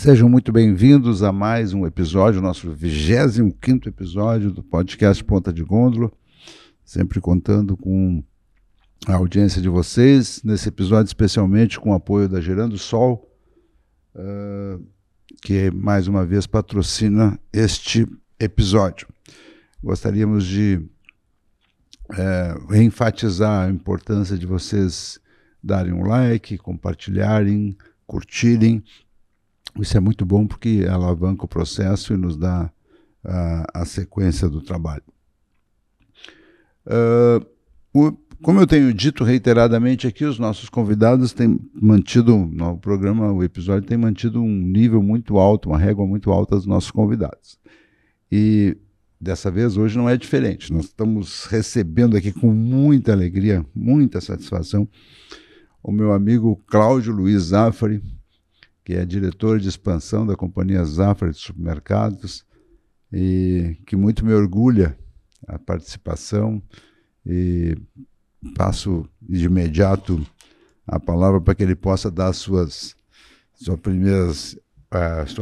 Sejam muito bem-vindos a mais um episódio, nosso 25º episódio do podcast Ponta de Gôndola, sempre contando com a audiência de vocês, nesse episódio especialmente com o apoio da Gerando Sol, que mais uma vez patrocina este episódio. Gostaríamos de enfatizar a importância de vocês darem um like, compartilharem, curtirem. Isso é muito bom porque alavanca o processo e nos dá a sequência do trabalho. Como eu tenho dito reiteradamente aqui, os nossos convidados têm mantido, no programa, o episódio tem mantido um nível muito alto, uma régua muito alta dos nossos convidados. E dessa vez, hoje não é diferente. Nós estamos recebendo aqui com muita alegria, muita satisfação, o meu amigo Cláudio Luiz Zaffari, que é diretor de expansão da companhia Zaffari de Supermercados, e que muito me orgulha a participação, e passo de imediato a palavra para que ele possa dar sua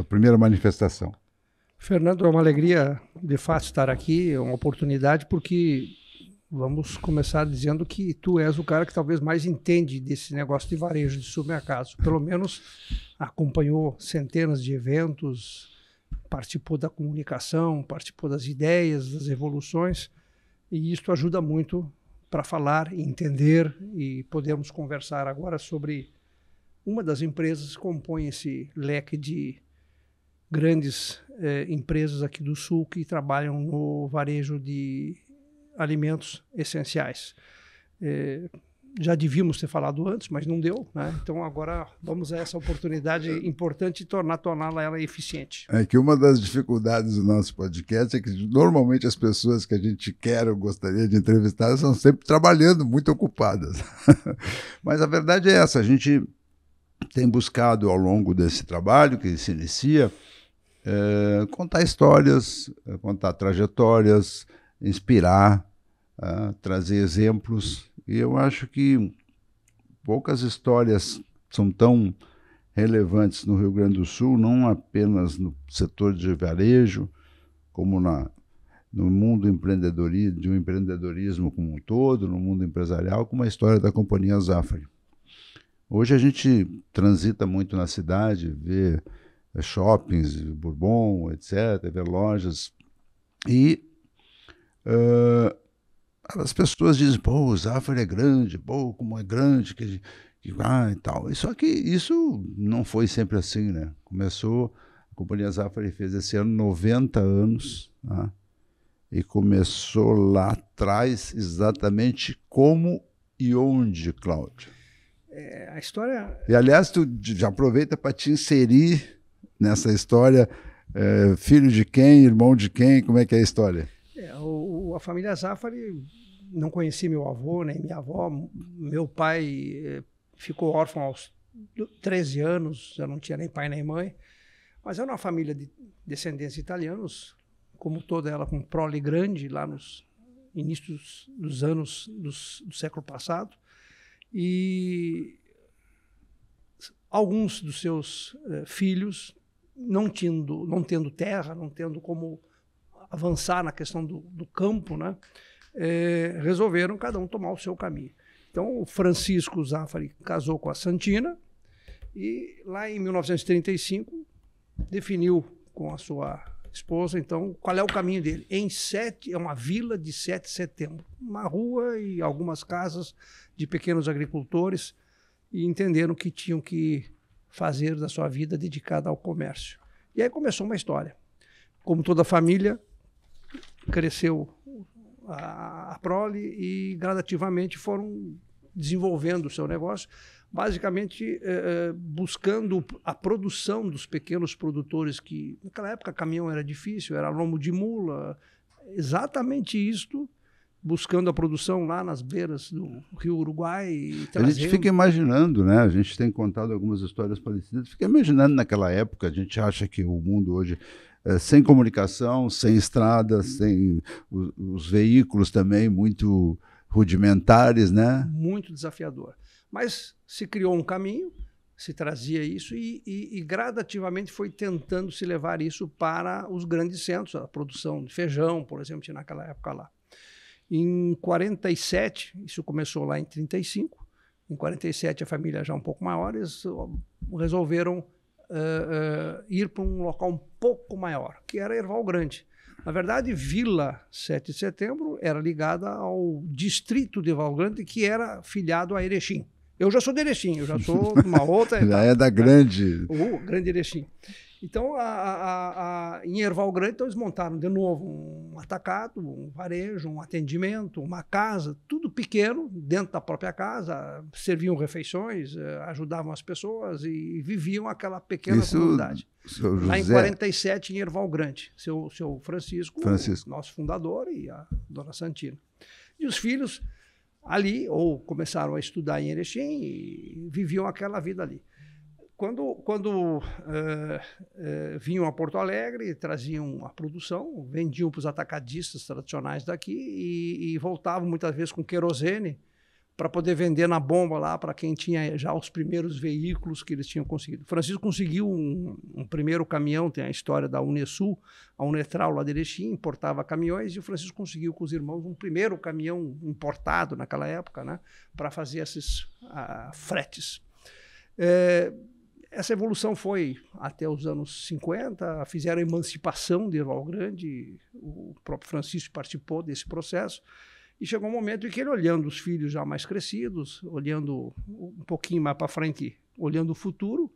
primeira manifestação. Fernando, é uma alegria de fato estar aqui, é uma oportunidade, porque vamos começar dizendo que tu és o cara que talvez mais entende desse negócio de varejo de supermercados. Pelo menos acompanhou centenas de eventos, participou da comunicação, participou das ideias, das evoluções, e isso ajuda muito para falar, entender e podermos conversar agora sobre uma das empresas que compõe esse leque de grandes empresas aqui do Sul que trabalham no varejo de alimentos essenciais. Já devíamos ter falado antes, mas não deu, né? Então agora vamos a essa oportunidade importante de torná-la ela eficiente. É que uma das dificuldades do nosso podcast é que normalmente as pessoas que a gente quer ou gostaria de entrevistar são sempre trabalhando, muito ocupadas. Mas a verdade é essa, a gente tem buscado ao longo desse trabalho que se inicia, contar histórias, contar trajetórias, inspirar, trazer exemplos. E eu acho que poucas histórias são tão relevantes no Rio Grande do Sul, não apenas no setor de varejo, como no mundo de um empreendedorismo como um todo, no mundo empresarial, como a história da companhia Zaffari. Hoje a gente transita muito na cidade, vê shoppings, Bourbon, etc., vê lojas, e as pessoas dizem, pô, o Zaffari é grande, pô, como é grande, e tal. Só que isso não foi sempre assim, né? A companhia Zaffari fez esse ano 90 anos, tá? E começou lá atrás exatamente como e onde, Cláudio? A história... E, aliás, tu já aproveita para te inserir nessa história, filho de quem, irmão de quem, como é que é a história? A família Zaffari, não conheci meu avô nem minha avó. Meu pai ficou órfão aos 13 anos, já não tinha nem pai nem mãe, mas era uma família de descendentes italianos, como toda ela com prole grande, lá nos inícios dos anos do século passado, e alguns dos seus filhos, não tendo terra, não tendo como avançar na questão do campo, né? Resolveram cada um tomar o seu caminho. Então, o Francisco Zaffari casou com a Santina e lá em 1935 definiu com a sua esposa, então, qual é o caminho dele. É uma vila de 7 de setembro, uma rua e algumas casas de pequenos agricultores, e entenderam que tinham que fazer da sua vida dedicada ao comércio. E aí começou uma história. Como toda família, cresceu a prole e gradativamente foram desenvolvendo o seu negócio, basicamente buscando a produção dos pequenos produtores, que naquela época caminhão era difícil, era lombo de mula, exatamente isto, buscando a produção lá nas beiras do Rio Uruguai. E a gente fica imaginando, né? A gente tem contado algumas histórias parecidas, fica imaginando naquela época, a gente acha que o mundo hoje, sem comunicação, sem estradas, sem os veículos também muito rudimentares, né? Muito desafiador. Mas se criou um caminho, se trazia isso e gradativamente foi tentando se levar isso para os grandes centros, a produção de feijão, por exemplo, tinha naquela época lá. Em 47, isso começou lá em 35, em 47 a família já um pouco maior, eles resolveram ir para um local um pouco maior, que era Erval Grande. Na verdade, Vila 7 de Setembro era ligada ao distrito de Erval Grande, que era filiado a Erechim. Eu já sou de Erechim, eu já sou de uma outra etapa. Já é da grande... Grande Erechim. Então, em Erval Grande, então, eles montaram de novo um atacado, um varejo, um atendimento, uma casa, tudo pequeno, dentro da própria casa, serviam refeições, ajudavam as pessoas e viviam aquela pequena comunidade. Lá em 47, em Erval Grande, seu Francisco, nosso fundador, e a dona Santina. E os filhos ali, ou começaram a estudar em Erechim e viviam aquela vida ali. Quando vinham a Porto Alegre, traziam a produção, vendiam para os atacadistas tradicionais daqui e voltavam muitas vezes com querosene para poder vender na bomba lá para quem tinha já os primeiros veículos que eles tinham conseguido. O Francisco conseguiu um primeiro caminhão, tem a história da Unesul, a Unetral lá de Erechim, importava caminhões, e o Francisco conseguiu com os irmãos um primeiro caminhão importado naquela época, né, para fazer esses fretes. Essa evolução foi até os anos 50, fizeram a emancipação de Erval Grande, o próprio Francisco participou desse processo, e chegou um momento em que ele, olhando os filhos já mais crescidos, olhando um pouquinho mais para frente, olhando o futuro,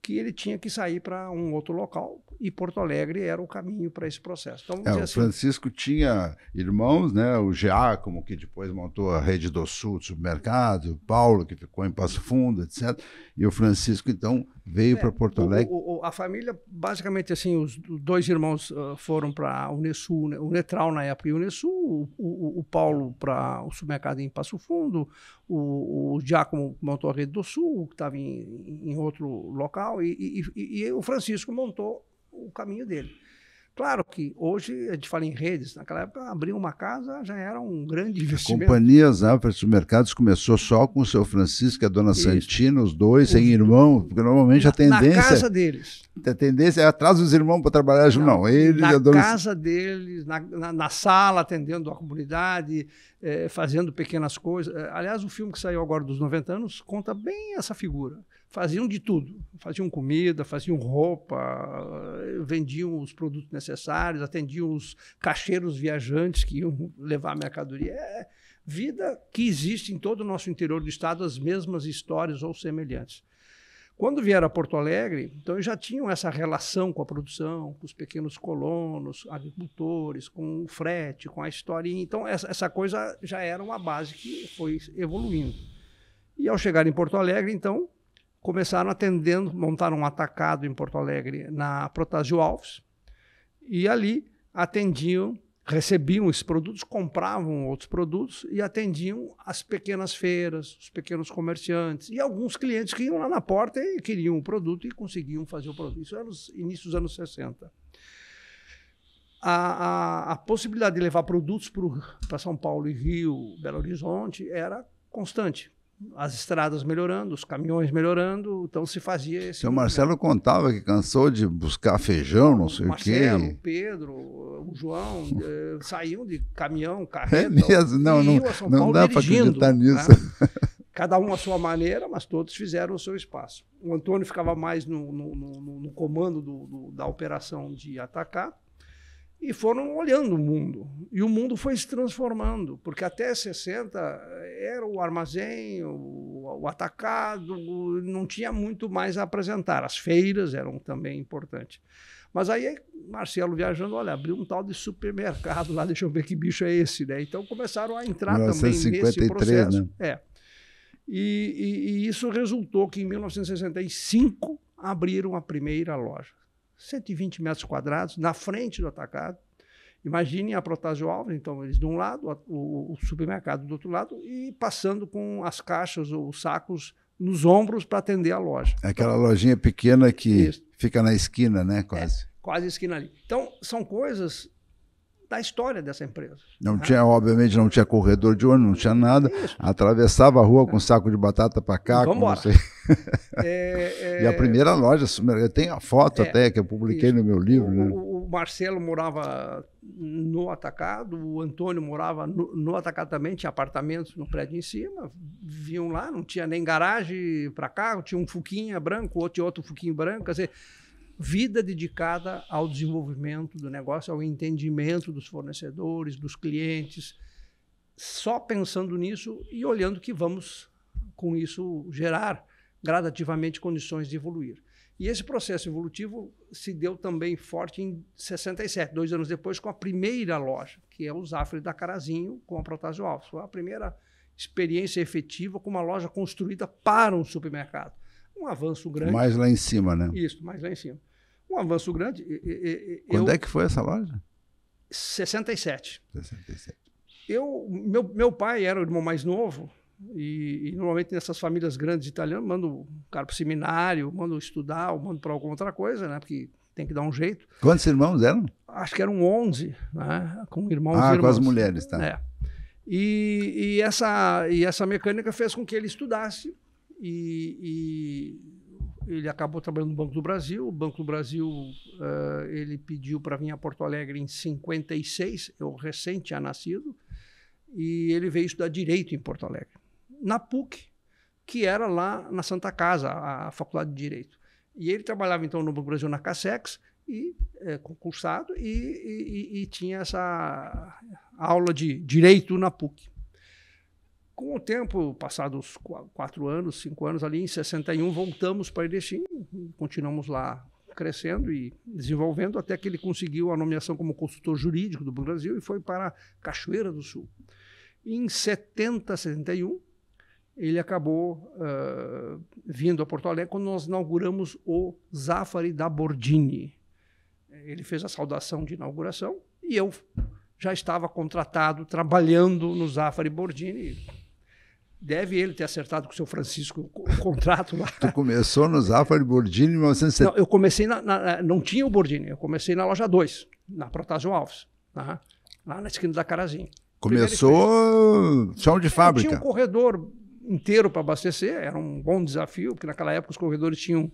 que ele tinha que sair para um outro local, e Porto Alegre era o caminho para esse processo. Então, o Francisco tinha irmãos, né? O Giacomo, que depois montou a Rede do Sul de supermercado, o Paulo, que ficou em Passo Fundo, etc. E o Francisco, então, veio para Porto Alegre. A família, basicamente, assim, os dois irmãos foram para a Unesul, o Netral na época, e o Unesul, o Paulo para o supermercado em Passo Fundo, o Giacomo montou a Rede do Sul, que estava em outro local, e o Francisco montou o caminho dele. Claro que hoje, a gente fala em redes, naquela época abrir uma casa já era um grande investimento. A companhia Zafra Supermercados começou só com o seu Francisco e a dona Santina, os dois, sem irmão, porque normalmente a tendência... Na casa deles. A tendência é atrás dos irmãos para trabalhar junto, não. Ele na e a dona... casa deles, na sala, atendendo a comunidade, fazendo pequenas coisas. Aliás, o filme que saiu agora dos 90 anos conta bem essa figura. Faziam de tudo, faziam comida, faziam roupa, vendiam os produtos necessários, atendiam os caixeiros viajantes que iam levar a mercadoria. É vida que existe em todo o nosso interior do estado, as mesmas histórias ou semelhantes. Quando vieram a Porto Alegre, então já tinham essa relação com a produção, com os pequenos colonos, agricultores, com o frete, com a historinha. Então essa coisa já era uma base que foi evoluindo. E ao chegar em Porto Alegre, então, começaram atendendo, montaram um atacado em Porto Alegre na Protásio Alves, e ali atendiam, recebiam esses produtos, compravam outros produtos e atendiam as pequenas feiras, os pequenos comerciantes e alguns clientes que iam lá na porta e queriam o produto e conseguiam fazer o produto. Isso era no início dos anos 60. A possibilidade de levar produtos para São Paulo e Rio, Belo Horizonte, era constante. As estradas melhorando, os caminhões melhorando, então se fazia esse... Seu Marcelo contava que cansou de buscar feijão, não sei o quê. Marcelo, o Pedro, o João, saíam de caminhão, carreta, mesmo? Não dá para acreditar nisso. Né? Cada um à sua maneira, mas todos fizeram o seu espaço. O Antônio ficava mais no comando da operação de atacar, e foram olhando o mundo. E o mundo foi se transformando, porque até 60 era o armazém, o atacado, não tinha muito mais a apresentar. As feiras eram também importantes. Mas aí, Marcelo viajando, olha, abriu um tal de supermercado lá, deixa eu ver que bicho é esse, né? Então começaram a entrar 1953, também nesse processo. Né? E isso resultou que em 1965 abriram a primeira loja. 120 metros quadrados, na frente do atacado. Imaginem a Protásio Alves, então eles de um lado, o supermercado do outro lado, e passando com as caixas ou os sacos nos ombros para atender a loja. Aquela lojinha pequena que fica na esquina, né? Quase. Quase a esquina ali. Então, são coisas da história dessa empresa. Não tinha, obviamente, não tinha corredor de ônibus, não tinha nada. Atravessava a rua com um saco de batata para cá. Vamos embora. E a primeira loja, eu tenho a foto até que eu publiquei no meu livro. Né? O Marcelo morava no atacado, o Antônio morava no atacado também, tinha apartamentos no prédio em cima, viam lá, não tinha nem garagem para carro, tinha um Fuquinha branco, outro Fuquinha branco, quer dizer, vida dedicada ao desenvolvimento do negócio, ao entendimento dos fornecedores, dos clientes, só pensando nisso e olhando que vamos, com isso, gerar gradativamente condições de evoluir. E esse processo evolutivo se deu também forte em 67, 2 anos depois, com a primeira loja, que é o Zafari da Carazinho, com a Protásio Alves. Foi a primeira experiência efetiva com uma loja construída para um supermercado. Um avanço grande. Mais lá em cima, né? Isso, mais lá em cima. Um avanço grande. Quando é que foi essa loja? 67. 67. Meu pai era o irmão mais novo, e normalmente nessas famílias grandes italianas, manda o cara para o seminário, manda estudar, ou manda para alguma outra coisa, né? Porque tem que dar um jeito. Quantos irmãos eram? Acho que eram 11, né? Com irmãos e irmãs. Com as mulheres, tá. É. E essa mecânica fez com que ele estudasse, e ele acabou trabalhando no Banco do Brasil. O Banco do Brasil, ele pediu para vir a Porto Alegre em 56, eu recém tinha nascido, e ele veio estudar Direito em Porto Alegre, na PUC, que era lá na Santa Casa, a Faculdade de Direito. E ele trabalhava, então, no Banco do Brasil, na Cassex, concursado, e tinha essa aula de Direito na PUC. Com o tempo, passados 4 anos, 5 anos, ali em 61, voltamos para Erechim, continuamos lá crescendo e desenvolvendo, até que ele conseguiu a nomeação como consultor jurídico do Banco do Brasil e foi para Cachoeira do Sul. Em 70, 71, ele acabou vindo a Porto Alegre quando nós inauguramos o Zafari da Bordini. Ele fez a saudação de inauguração e eu já estava contratado, trabalhando no Zafari Bordini. Deve ele ter acertado com o seu Francisco o contrato lá. Tu começou no Zafari Bordini em 1970? Não, eu comecei não tinha o Bordini, eu comecei na loja 2, na Protásio Alves, lá na esquina da Carazinho. Começou chão de fábrica. Tinha um corredor inteiro para abastecer, era um bom desafio, porque naquela época os corredores tinham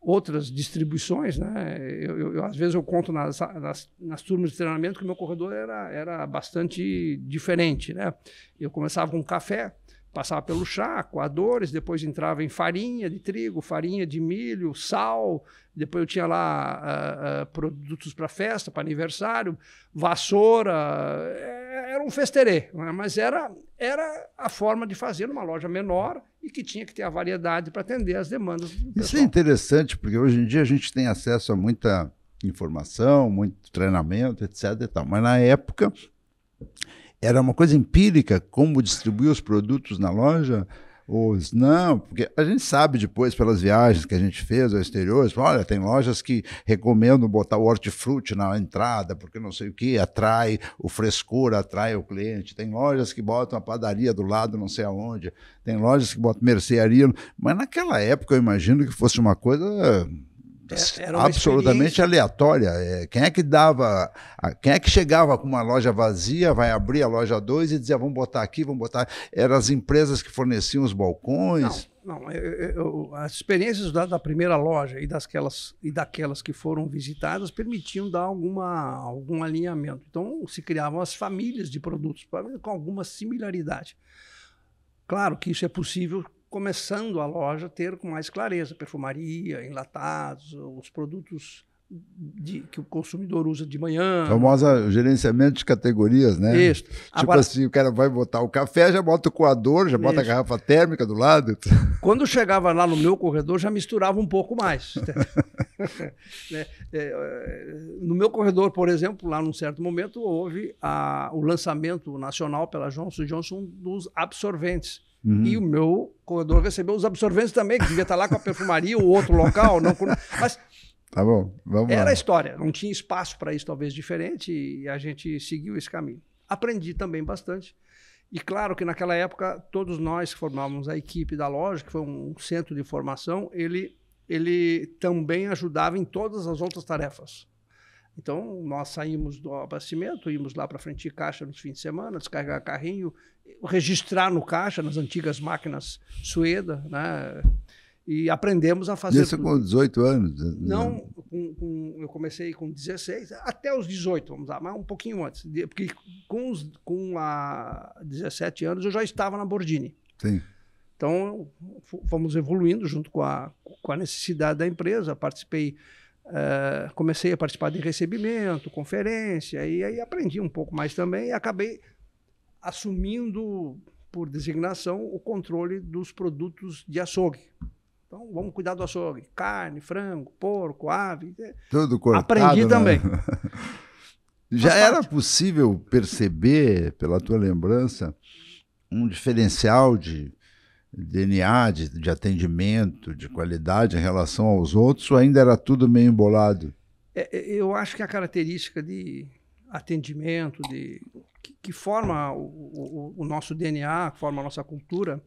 outras distribuições, né? Às vezes eu conto nas turmas de treinamento que o meu corredor era bastante diferente, né? Eu começava com café, passava pelo chá, coadores, depois entrava em farinha de trigo, farinha de milho, sal, depois eu tinha lá produtos para festa, para aniversário, vassoura, era um festerê, né? Mas era a forma de fazer numa loja menor e que tinha que ter a variedade para atender as demandas do pessoal. Isso é interessante, porque hoje em dia a gente tem acesso a muita informação, muito treinamento, etc. e tal. Mas na época era uma coisa empírica, como distribuir os produtos na loja, não, porque a gente sabe depois pelas viagens que a gente fez ao exterior, olha, tem lojas que recomendam botar o hortifruti na entrada, porque não sei o que, atrai o frescor, atrai o cliente, tem lojas que botam a padaria do lado não sei aonde, tem lojas que botam mercearia, mas naquela época eu imagino que fosse uma coisa absolutamente aleatória. Quem é que chegava com uma loja vazia, vai abrir a loja 2 e dizia, vamos botar aqui, vamos botar... Eram as empresas que forneciam os balcões? Não, as experiências da primeira loja e daquelas que foram visitadas permitiam dar algum alinhamento. Então, se criavam as famílias de produtos com alguma similaridade. Claro que isso é possível começando a loja ter com mais clareza, perfumaria, enlatados, os produtos que o consumidor usa de manhã. Famosa gerenciamento de categorias, né? Isso. Tipo agora, assim, o cara vai botar o café, já bota o coador, já bota a garrafa térmica do lado. Quando chegava lá no meu corredor, já misturava um pouco mais. No meu corredor, por exemplo, lá num certo momento, houve o lançamento nacional pela Johnson & Johnson dos absorventes. E o meu corredor recebeu os absorventes também, que devia estar lá com a perfumaria ou outro local. Mas tá bom, vamos era lá. a história, não tinha espaço para isso, talvez diferente, e a gente seguiu esse caminho. Aprendi também bastante. E claro que naquela época, todos nós que formávamos a equipe da loja, que foi um centro de formação, ele também ajudava em todas as outras tarefas. Então, nós saímos do abastecimento, íamos lá para frente de caixa nos fins de semana, descarregar carrinho, registrar no caixa, nas antigas máquinas Sueda, né? E aprendemos a fazer isso com 18 anos? Não, eu comecei com 16, até os 18, vamos lá, mas um pouquinho antes. Porque com 17 anos eu já estava na Bordini. Sim. Então, fomos evoluindo junto com a necessidade da empresa. Comecei a participar de recebimento, conferência, e aí aprendi um pouco mais também e acabei assumindo, por designação, o controle dos produtos de açougue. Então, vamos cuidar do açougue. Carne, frango, porco, ave. Tudo cortado. Aprendi também. Já era possível perceber, pela tua lembrança, um diferencial de DNA, de atendimento, de qualidade em relação aos outros, ou ainda era tudo meio embolado? Eu acho que a característica de atendimento, que forma o nosso DNA, que forma a nossa cultura,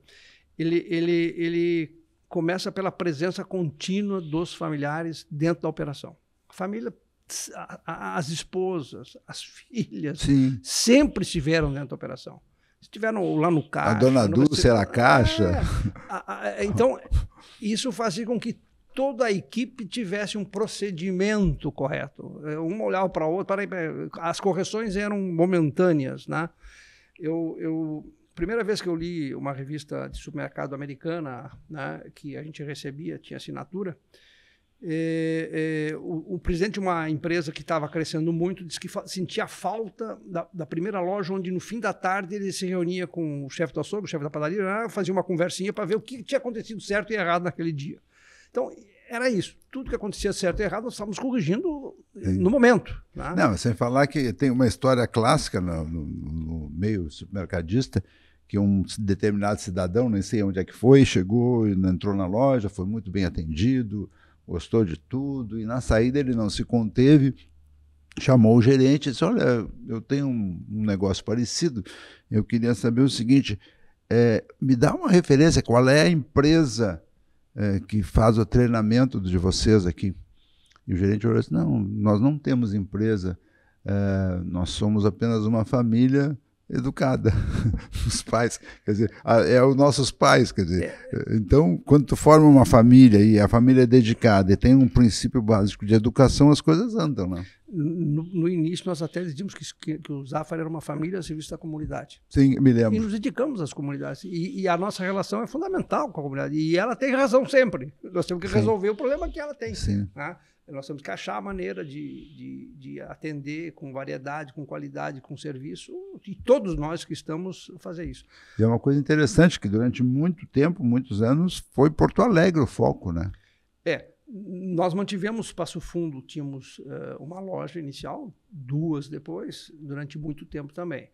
ele começa pela presença contínua dos familiares dentro da operação. A família, as esposas, as filhas, sim, sempre estiveram dentro da operação. Estiveram lá no caixa. A dona Dulce era caixa. Então, isso fazia com que toda a equipe tivesse um procedimento correto. Um olhava para o outro, as correções eram momentâneas, né? Primeira vez que eu li uma revista de supermercado americana, né, que a gente recebia, tinha assinatura, o presidente de uma empresa que estava crescendo muito disse que sentia falta da primeira loja, onde no fim da tarde ele se reunia com o chefe do açougue, o chefe da padaria, fazia uma conversinha para ver o que tinha acontecido certo e errado naquele dia. Então, era isso. Tudo que acontecia certo e errado, nós estávamos corrigindo no momento. Né? Não, sem falar que tem uma história clássica no meio supermercadista, que um determinado cidadão, nem sei onde é que foi, chegou e entrou na loja, foi muito bem atendido, gostou de tudo, e na saída ele não se conteve, chamou o gerente e disse, olha, eu tenho um negócio parecido, eu queria saber o seguinte, me dá uma referência, qual é a empresa que faz o treinamento de vocês aqui? E o gerente olhou assim, não, nós não temos empresa, nós somos apenas uma família educada, os pais, quer dizer, os nossos pais, quer dizer, então, quando tu forma uma família e a família é dedicada e tem um princípio básico de educação, as coisas andam, né? No início, nós até dizíamos que o Zafari era uma família a serviço da comunidade. Sim, me lembro. E nos dedicamos às comunidades. E a nossa relação é fundamental com a comunidade. E ela tem razão sempre. Nós temos que resolver o problema que ela tem. Sim. Né? Nós temos que achar a maneira de atender com variedade, com qualidade, com serviço, e todos nós que estamos fazer isso. E é uma coisa interessante que durante muito tempo, muitos anos, foi Porto Alegre o foco, né? Nós mantivemos Passo Fundo, tínhamos uma loja inicial, 2 depois, durante muito tempo também.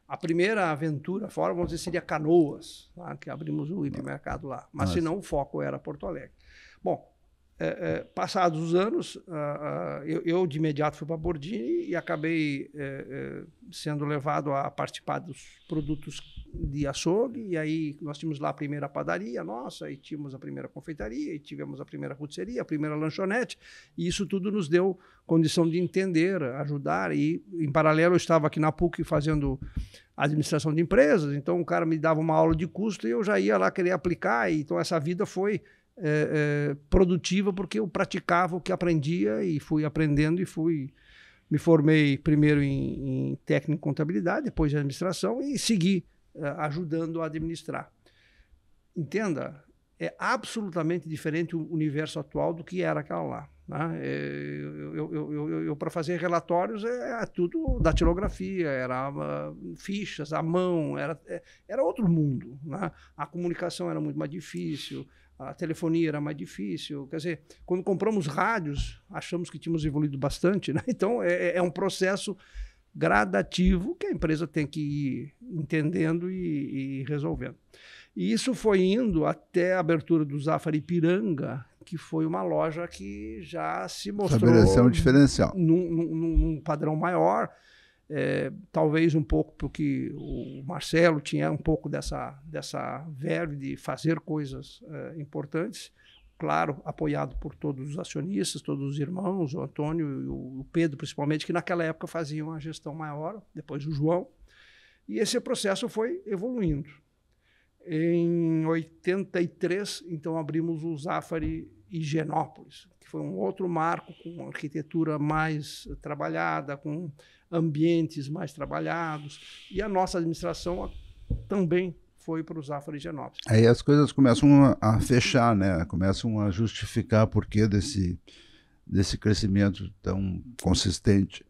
A primeira aventura fora, vamos dizer, seria Canoas, lá, que abrimos o hipermercado lá. Mas, se não, o foco era Porto Alegre. Bom, passados os anos, eu de imediato fui para a Bordini e acabei sendo levado a participar dos produtos de açougue, e aí nós tínhamos lá a primeira padaria nossa, e tínhamos a primeira confeitaria, e tivemos a primeira rotisseria, a primeira lanchonete, e isso tudo nos deu condição de entender, ajudar, e em paralelo eu estava aqui na PUC fazendo administração de empresas, então o cara me dava uma aula de custo e eu já ia lá querer aplicar, e então essa vida foi produtiva porque eu praticava o que aprendia e fui aprendendo e me formei primeiro em técnico em contabilidade, depois em administração e segui ajudando a administrar. Entenda, é absolutamente diferente o universo atual do que era aquela lá. Né? Eu para fazer relatórios, tudo datilografia, era fichas à mão, era outro mundo. Né? A comunicação era muito mais difícil, a telefonia era mais difícil. Quer dizer, quando compramos rádios, achamos que tínhamos evoluído bastante. Né? Então, é um processo gradativo que a empresa tem que ir entendendo e resolvendo. E isso foi indo até a abertura do Zafari Ipiranga, que foi uma loja que já se mostrou... Estabeleceu um diferencial. Num padrão maior, talvez um pouco porque o Marcelo tinha um pouco dessa verve de fazer coisas importantes, claro, apoiado por todos os acionistas, todos os irmãos, o Antônio e o Pedro, principalmente, que naquela época faziam a gestão maior, depois o João, e esse processo foi evoluindo. Em 83, então, abrimos o Zafari Higienópolis, que foi um outro marco com arquitetura mais trabalhada, com ambientes mais trabalhados, e a nossa administração também foi para o Zafari Higienópolis. Aí as coisas começam a fechar, né? Começam a justificar o porquê desse crescimento tão consistente.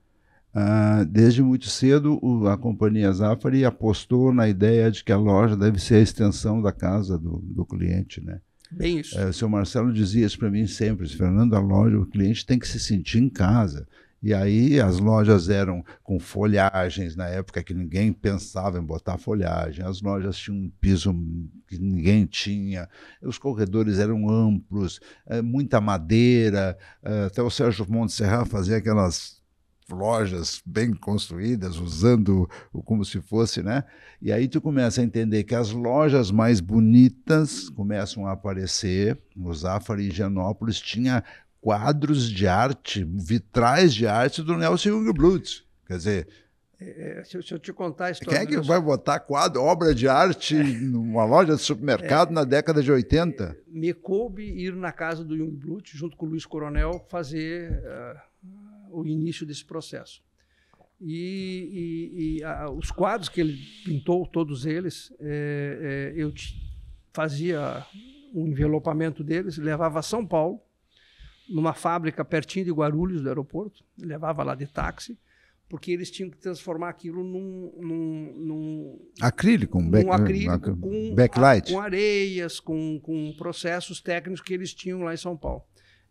Desde muito cedo, a companhia Zafari apostou na ideia de que a loja deve ser a extensão da casa do cliente, né? Bem isso. O senhor Marcelo dizia isso para mim sempre, Fernando, a loja, o cliente tem que se sentir em casa. E aí as lojas eram com folhagens, na época que ninguém pensava em botar folhagem, as lojas tinham um piso que ninguém tinha, os corredores eram amplos, muita madeira, até o Sérgio Montserrat fazia aquelas lojas bem construídas, usando como se fosse, né? E aí tu começa a entender que as lojas mais bonitas começam a aparecer. O Zafari Higienópolis tinha quadros de arte, vitrais de arte do Nelson Jungblut. Quer dizer, se eu te contar a história... Quem é que vai botar obra de arte numa loja de supermercado na década de 80? Me coube ir na casa do Jungblut, junto com o Luiz Coronel, fazer o início desse processo. Os quadros que ele pintou, todos eles, eu fazia um envelopamento deles, levava a São Paulo, numa fábrica pertinho de Guarulhos, do aeroporto, levava lá de táxi, porque eles tinham que transformar aquilo num acrílico, com backlight, com areias, com processos técnicos que eles tinham lá em São Paulo.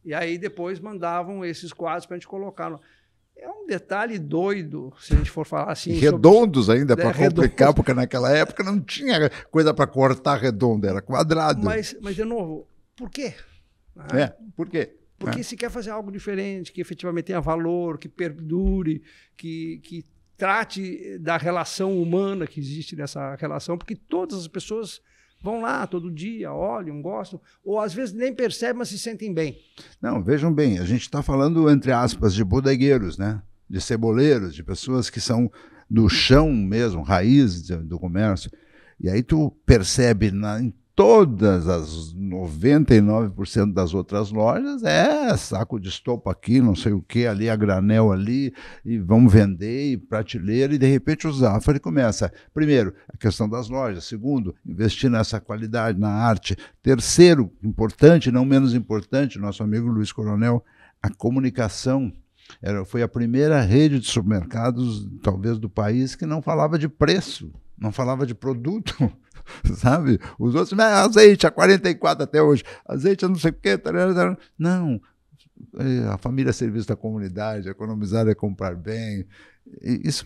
E aí depois mandavam esses quadros para a gente colocar. É um detalhe doido, se a gente for falar assim. Redondos ainda, para complicar, porque naquela época não tinha coisa para cortar redondo, era quadrado. Mas, de novo, por quê? Por quê? Porque se quer fazer algo diferente, que efetivamente tenha valor, que perdure, que trate da relação humana que existe nessa relação, porque todas as pessoas vão lá todo dia, olham, gostam, ou às vezes nem percebem, mas se sentem bem. Não, vejam bem, a gente está falando, entre aspas, de bodegueiros, né? De ceboleiros, de pessoas que são do chão mesmo, raiz do comércio. E aí tu percebe em todas as 99% das outras lojas saco de estopa aqui, não sei o que, ali a granel ali, e vamos vender, e prateleira, e de repente o Zafari começa, primeiro, a questão das lojas, segundo, investir nessa qualidade, na arte, terceiro, importante, não menos importante, nosso amigo Luiz Coronel, a comunicação. Foi a primeira rede de supermercados, talvez, do país, que não falava de preço, não falava de produto, sabe? Os outros, azeite a 44 até hoje, azeite a não sei o quê, não, a família é serviço da comunidade, economizar é comprar bem, isso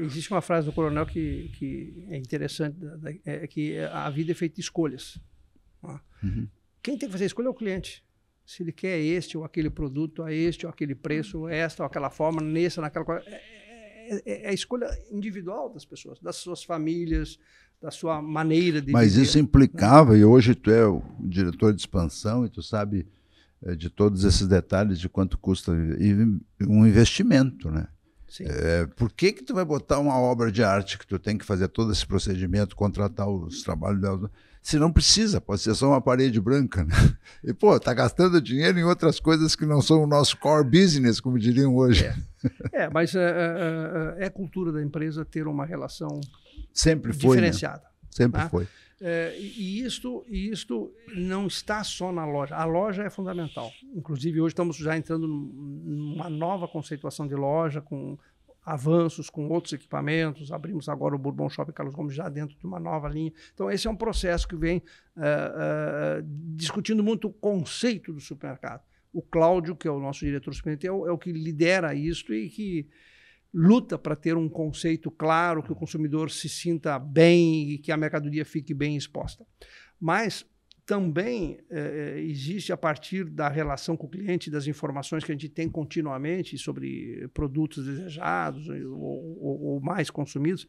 existe uma frase do Coronel que é interessante, que a vida é feita de escolhas. Uhum. Quem tem que fazer a escolha é o cliente. Se ele quer este ou aquele produto, a este ou aquele preço, esta ou aquela forma, nessa, naquela coisa. É a escolha individual das pessoas, das suas famílias, da sua maneira de Mas viver. Isso implicava, e hoje tu é o diretor de expansão e tu sabe de todos esses detalhes de quanto custa um investimento, né? Sim. Por que tu vai botar uma obra de arte que tu tem que fazer todo esse procedimento, contratar os trabalhos dela? Se não precisa, pode ser só uma parede branca, né? E, tá gastando dinheiro em outras coisas que não são o nosso core business, como diriam hoje. Mas é cultura da empresa ter uma relação sempre foi, diferenciada. Né? Sempre foi. E isto não está só na loja. A loja é fundamental. Inclusive, hoje estamos já entrando numa nova conceituação de loja, com avanços, com outros equipamentos. Abrimos agora o Bourbon Shopping Carlos Gomes já dentro de uma nova linha. Então, esse é um processo que vem discutindo muito o conceito do supermercado. O Cláudio, que é o nosso diretor superintendente, é o que lidera isso e que luta para ter um conceito claro, que o consumidor se sinta bem e que a mercadoria fique bem exposta. Mas também existe, a partir da relação com o cliente, das informações que a gente tem continuamente sobre produtos desejados ou mais consumidos,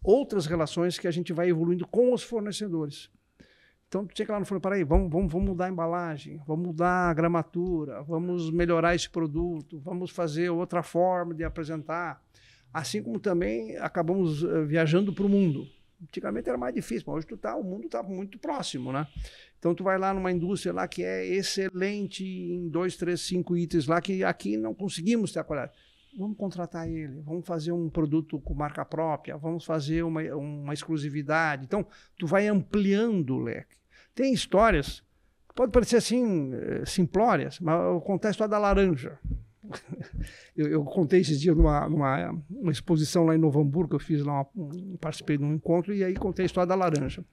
outras relações que a gente vai evoluindo com os fornecedores. Então, tu chega lá no fornecedor, peraí, vamos mudar a embalagem, vamos mudar a gramatura, vamos melhorar esse produto, vamos fazer outra forma de apresentar. Assim como também acabamos viajando para o mundo. Antigamente era mais difícil, mas hoje o mundo está muito próximo, né? Então tu vai lá numa indústria lá que é excelente em 2, 3, 5 itens lá que aqui não conseguimos ter a qualidade. Vamos contratar ele, vamos fazer um produto com marca própria, vamos fazer uma exclusividade. Então tu vai ampliando o leque. Tem histórias, pode parecer assim simplórias, mas eu conto a história da laranja. Eu contei esses dias numa exposição lá em Novo Hamburgo, eu fiz lá, participei de um encontro e aí contei a história da laranja.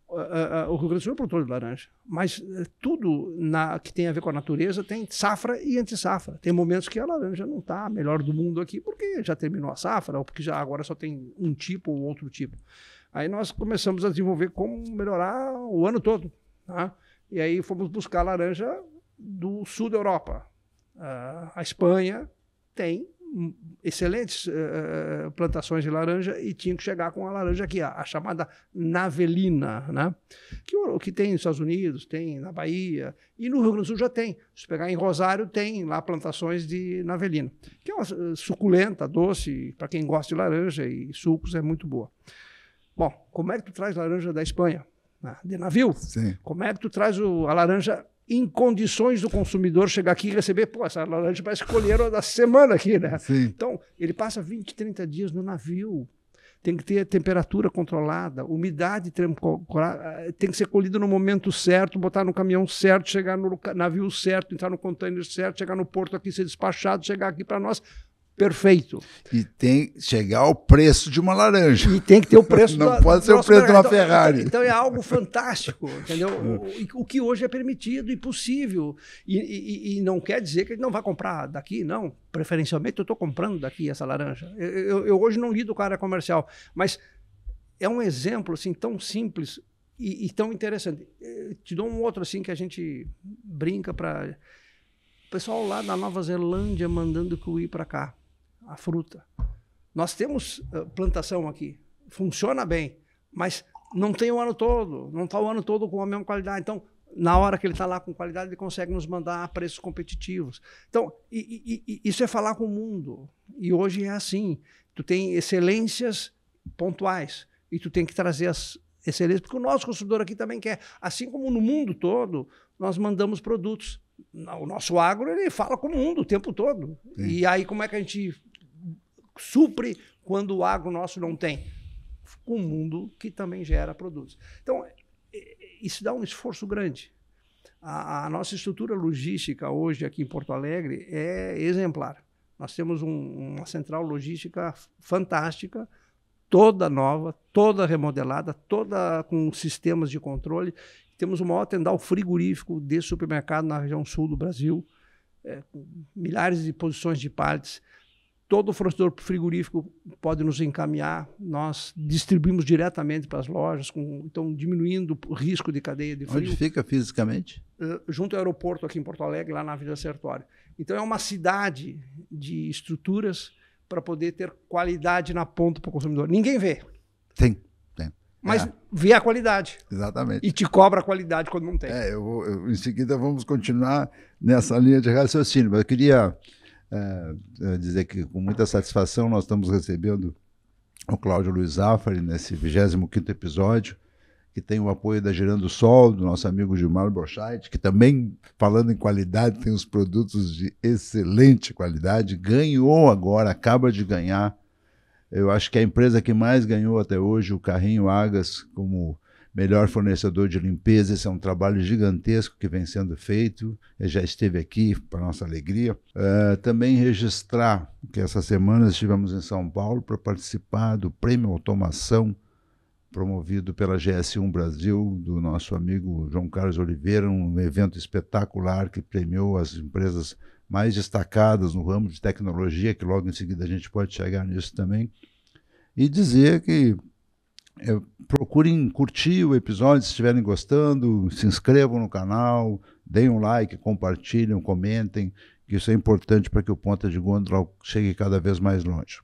O Rio Grande do Sul é produtor de laranja, mas tudo que tem a ver com a natureza tem safra e anti-safra. Tem momentos que a laranja não está a melhor do mundo aqui porque já terminou a safra ou porque agora só tem um tipo ou outro tipo. Aí nós começamos a desenvolver como melhorar o ano todo, tá? E aí fomos buscar laranja do sul da Europa. A Espanha tem excelentes plantações de laranja e tinha que chegar com a laranja aqui, a chamada navelina, né? Que tem nos Estados Unidos, tem na Bahia e no Rio Grande do Sul já tem. Se pegar em Rosário, tem lá plantações de navelina, que é uma suculenta, doce, para quem gosta de laranja e sucos, é muito boa. Bom, como é que tu traz laranja da Espanha? De navio? Sim. Como é que tu traz a laranja em condições do consumidor chegar aqui e receber, pô, essa laranja parece que colheram da semana aqui, né? Sim. Então, ele passa 20, 30 dias no navio, tem que ter temperatura controlada, umidade tem que ser colhido no momento certo, botar no caminhão certo, chegar no navio certo, entrar no container certo, chegar no porto aqui, ser despachado, chegar aqui para nós. Perfeito. E tem que chegar ao preço de uma laranja. E tem que ter o preço Não pode ser o preço de uma Ferrari. Então é algo fantástico, entendeu? O que hoje é permitido e possível. E não quer dizer que ele não vai comprar daqui, não. Preferencialmente eu estou comprando daqui essa laranja. Eu hoje não lido com a área comercial, mas é um exemplo assim, tão simples e tão interessante. Te dou um outro assim que a gente brinca para... O pessoal lá da Nova Zelândia mandando kiwi para cá. A fruta. Nós temos plantação aqui, funciona bem, mas não tem o ano todo, não está o ano todo com a mesma qualidade. Então, na hora que ele está lá com qualidade, ele consegue nos mandar a preços competitivos. Então, isso é falar com o mundo. E hoje é assim. Tu tem excelências pontuais e tu tem que trazer as excelências, porque o nosso consumidor aqui também quer. Assim como no mundo todo, nós mandamos produtos. O nosso agro, ele fala com o mundo o tempo todo. Sim. E aí, como é que a gente supre quando o agro nosso não tem? Com o mundo que também gera produtos. Então, isso dá um esforço grande. A nossa estrutura logística hoje aqui em Porto Alegre é exemplar. Nós temos uma central logística fantástica, toda nova, toda remodelada, toda com sistemas de controle. Temos o maior tendal frigorífico de supermercado na região sul do Brasil, milhares de posições de pallets. Todo fornecedor frigorífico pode nos encaminhar, nós distribuímos diretamente para as lojas, então diminuindo o risco de cadeia de frio. Onde fica fisicamente? Junto ao aeroporto aqui em Porto Alegre, lá na Avenida Sertório. Então é uma cidade de estruturas para poder ter qualidade na ponta para o consumidor. Ninguém vê. Tem. Mas vê a qualidade. Exatamente. E te cobra a qualidade quando não tem. Em seguida vamos continuar nessa linha de raciocínio. Mas eu queria dizer que com muita satisfação nós estamos recebendo o Cláudio Luiz Zafari nesse 25º episódio, que tem o apoio da Girando Sol, do nosso amigo Gilmar Borchardt, que também, falando em qualidade, tem os produtos de excelente qualidade, acaba de ganhar. Eu acho que a empresa que mais ganhou até hoje, o Carrinho Agas, como melhor fornecedor de limpeza. Esse é um trabalho gigantesco que vem sendo feito. Ele já esteve aqui, para nossa alegria. Também registrar que essa semana estivemos em São Paulo para participar do Prêmio Automação, promovido pela GS1 Brasil, do nosso amigo João Carlos Oliveira, um evento espetacular que premiou as empresas mais destacadas no ramo de tecnologia, que logo em seguida a gente pode chegar nisso também, e dizer que procurem curtir o episódio se estiverem gostando, se inscrevam no canal, deem um like, compartilhem, comentem, que isso é importante para que o Ponta de Gôndola chegue cada vez mais longe.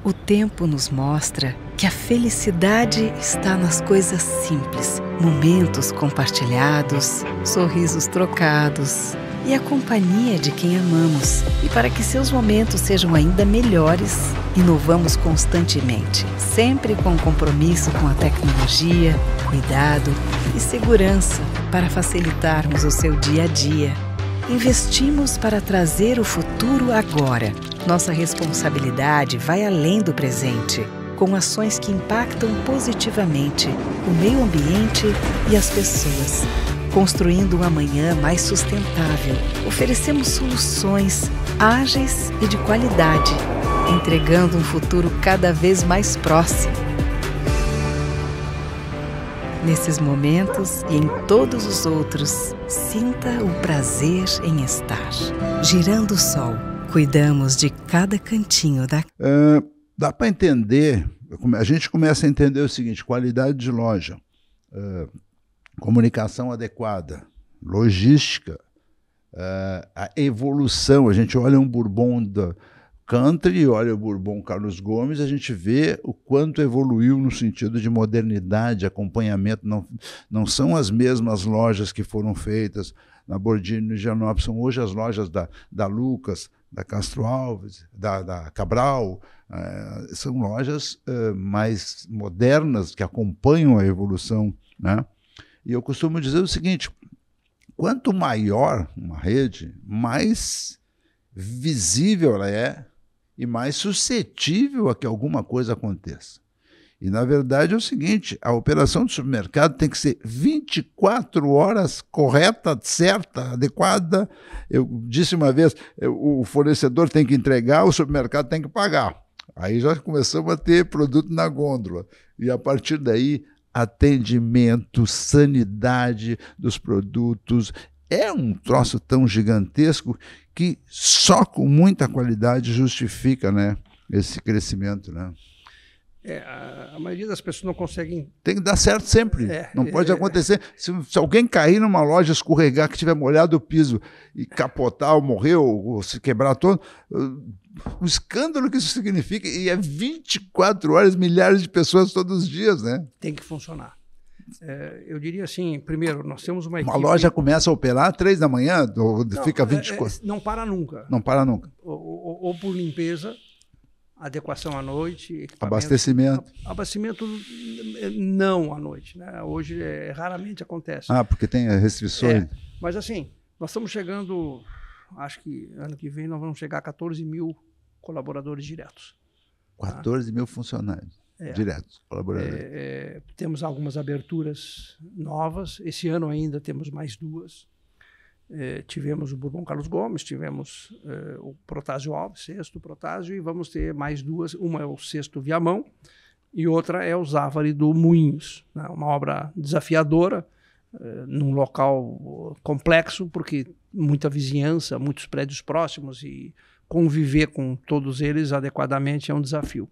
O tempo nos mostra que a felicidade está nas coisas simples, momentos compartilhados, sorrisos trocados. e a companhia de quem amamos. E para que seus momentos sejam ainda melhores, inovamos constantemente, sempre com compromisso com a tecnologia, cuidado e segurança para facilitarmos o seu dia a dia. Investimos para trazer o futuro agora. Nossa responsabilidade vai além do presente, com ações que impactam positivamente o meio ambiente e as pessoas. Construindo um amanhã mais sustentável, oferecemos soluções ágeis e de qualidade, entregando um futuro cada vez mais próximo. Nesses momentos e em todos os outros, sinta o prazer em estar. Girando o Sol, cuidamos de cada cantinho da... Dá para entender, a gente começa a entender o seguinte: qualidade de loja, comunicação adequada, logística, a evolução. A gente olha um Bourbon da Country, olha o Bourbon Carlos Gomes, a gente vê o quanto evoluiu no sentido de modernidade, acompanhamento. Não são as mesmas lojas que foram feitas na Bordini e Gianoppi, são hoje as lojas da Lucas, da Castro Alves, da Cabral. São lojas mais modernas que acompanham a evolução, né? E eu costumo dizer o seguinte: quanto maior uma rede, mais visível ela é e mais suscetível a que alguma coisa aconteça. E, na verdade, é o seguinte: a operação do supermercado tem que ser 24 horas correta, certa, adequada. Eu disse uma vez, o fornecedor tem que entregar, o supermercado tem que pagar. Aí já começamos a ter produto na gôndola. E, a partir daí, atendimento, sanidade dos produtos. É um troço tão gigantesco que só com muita qualidade justifica, né, esse crescimento, né? A maioria das pessoas não conseguem... Tem que dar certo sempre. Não pode acontecer. Se alguém cair numa loja, escorregar, que tiver molhado o piso e capotar ou morrer ou se quebrar todo, o escândalo que isso significa. E é 24 horas, milhares de pessoas todos os dias, né? Tem que funcionar. Eu diria assim, primeiro, nós temos uma equipe... Uma loja começa a operar às 3 da manhã, ou fica 24... Não para nunca. Não para nunca. Ou por limpeza, adequação à noite, abastecimento. Abastecimento não à noite, né? Hoje raramente acontece. Porque tem restrições. Mas assim, nós estamos chegando, acho que ano que vem nós vamos chegar a 14 mil colaboradores diretos. 14 mil funcionários diretos, colaboradores. Temos algumas aberturas novas. Esse ano ainda temos mais 2. Tivemos o Bourbon Carlos Gomes, tivemos o Protásio Alves, sexto Protásio, e vamos ter mais 2. Uma é o sexto Viamão e outra é o Zafari do Moinhos, né? Uma obra desafiadora, num local complexo, porque muita vizinhança, muitos prédios próximos, e conviver com todos eles adequadamente é um desafio.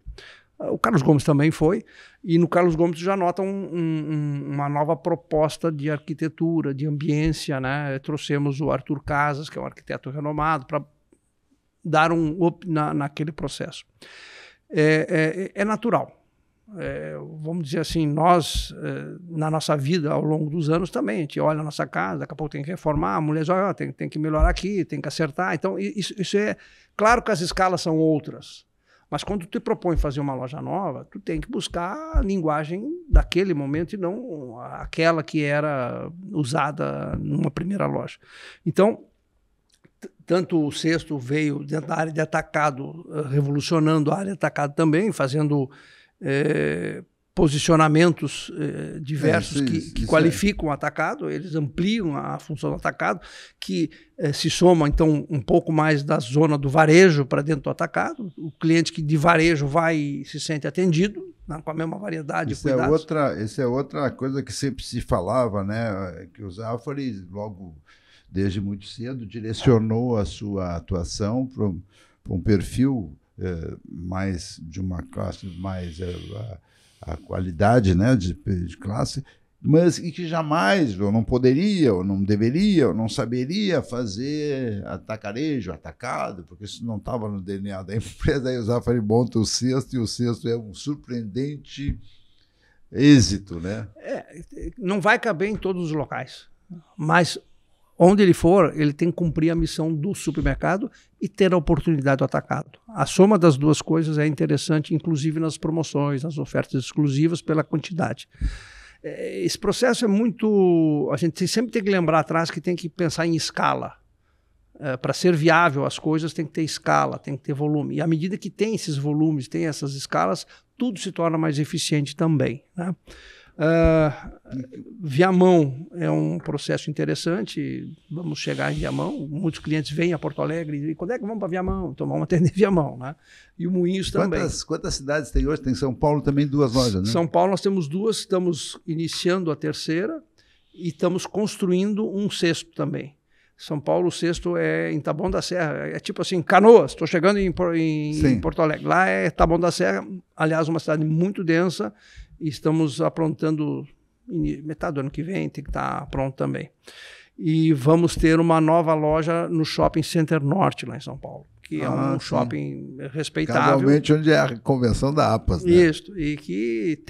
O Carlos Gomes também foi, e no Carlos Gomes já nota uma nova proposta de arquitetura, de ambiência, né? Trouxemos o Arthur Casas, que é um arquiteto renomado, para dar um up naquele processo. É natural. Vamos dizer assim, nós, na nossa vida, ao longo dos anos também, a gente olha a nossa casa, daqui a pouco tem que reformar, a mulher diz, tem que melhorar aqui, tem que acertar. Então, isso é... Claro que as escalas são outras, mas quando tu propõe fazer uma loja nova, tu tem que buscar a linguagem daquele momento e não aquela que era usada numa primeira loja. Então, tanto o sexto veio dentro da área de atacado, revolucionando a área de atacado também, fazendo posicionamentos diversos que qualificam o atacado, eles ampliam a função do atacado, que se soma, então, um pouco mais da zona do varejo para dentro do atacado. O cliente que de varejo vai e se sente atendido, né, com a mesma variedade de cuidados. Isso é outra coisa que sempre se falava, né, que o Zafari, logo desde muito cedo, direcionou a sua atuação para um perfil mais de uma classe mais... a qualidade, né, de classe, mas e que jamais, ou não poderia, ou não deveria, ou não saberia fazer atacarejo, atacado, porque isso não estava no DNA da empresa. Aí o Zafari monta o sexto, e o sexto é um surpreendente êxito, né? Não vai caber em todos os locais, mas onde ele for, ele tem que cumprir a missão do supermercado e ter a oportunidade do atacado. A soma das duas coisas é interessante, inclusive nas promoções, nas ofertas exclusivas, pela quantidade. Esse processo é muito... A gente sempre tem que lembrar atrás que tem que pensar em escala. Para ser viável as coisas tem que ter escala, tem que ter volume. E à medida que tem esses volumes, tem essas escalas, tudo se torna mais eficiente também, né? Viamão é um processo interessante, vamos chegar em Viamão, muitos clientes vêm a Porto Alegre e quando é que vamos para Viamão? Então vamos atender Viamão, né? E o Moinhos também. Quantas cidades tem hoje? Tem São Paulo também 2 lojas, né? São Paulo nós temos 2, estamos iniciando a 3ª e estamos construindo um 6º também. São Paulo, o 6º é em Taboão da Serra, é tipo assim, Canoas, estou chegando em Porto Alegre, lá é Taboão da Serra, aliás uma cidade muito densa, e estamos aprontando, metade do ano que vem tem que estar pronto também. E vamos ter uma nova loja no Shopping Center Norte, lá em São Paulo, que é um shopping respeitável. Casualmente onde é a convenção da APAS, né? Isso, e que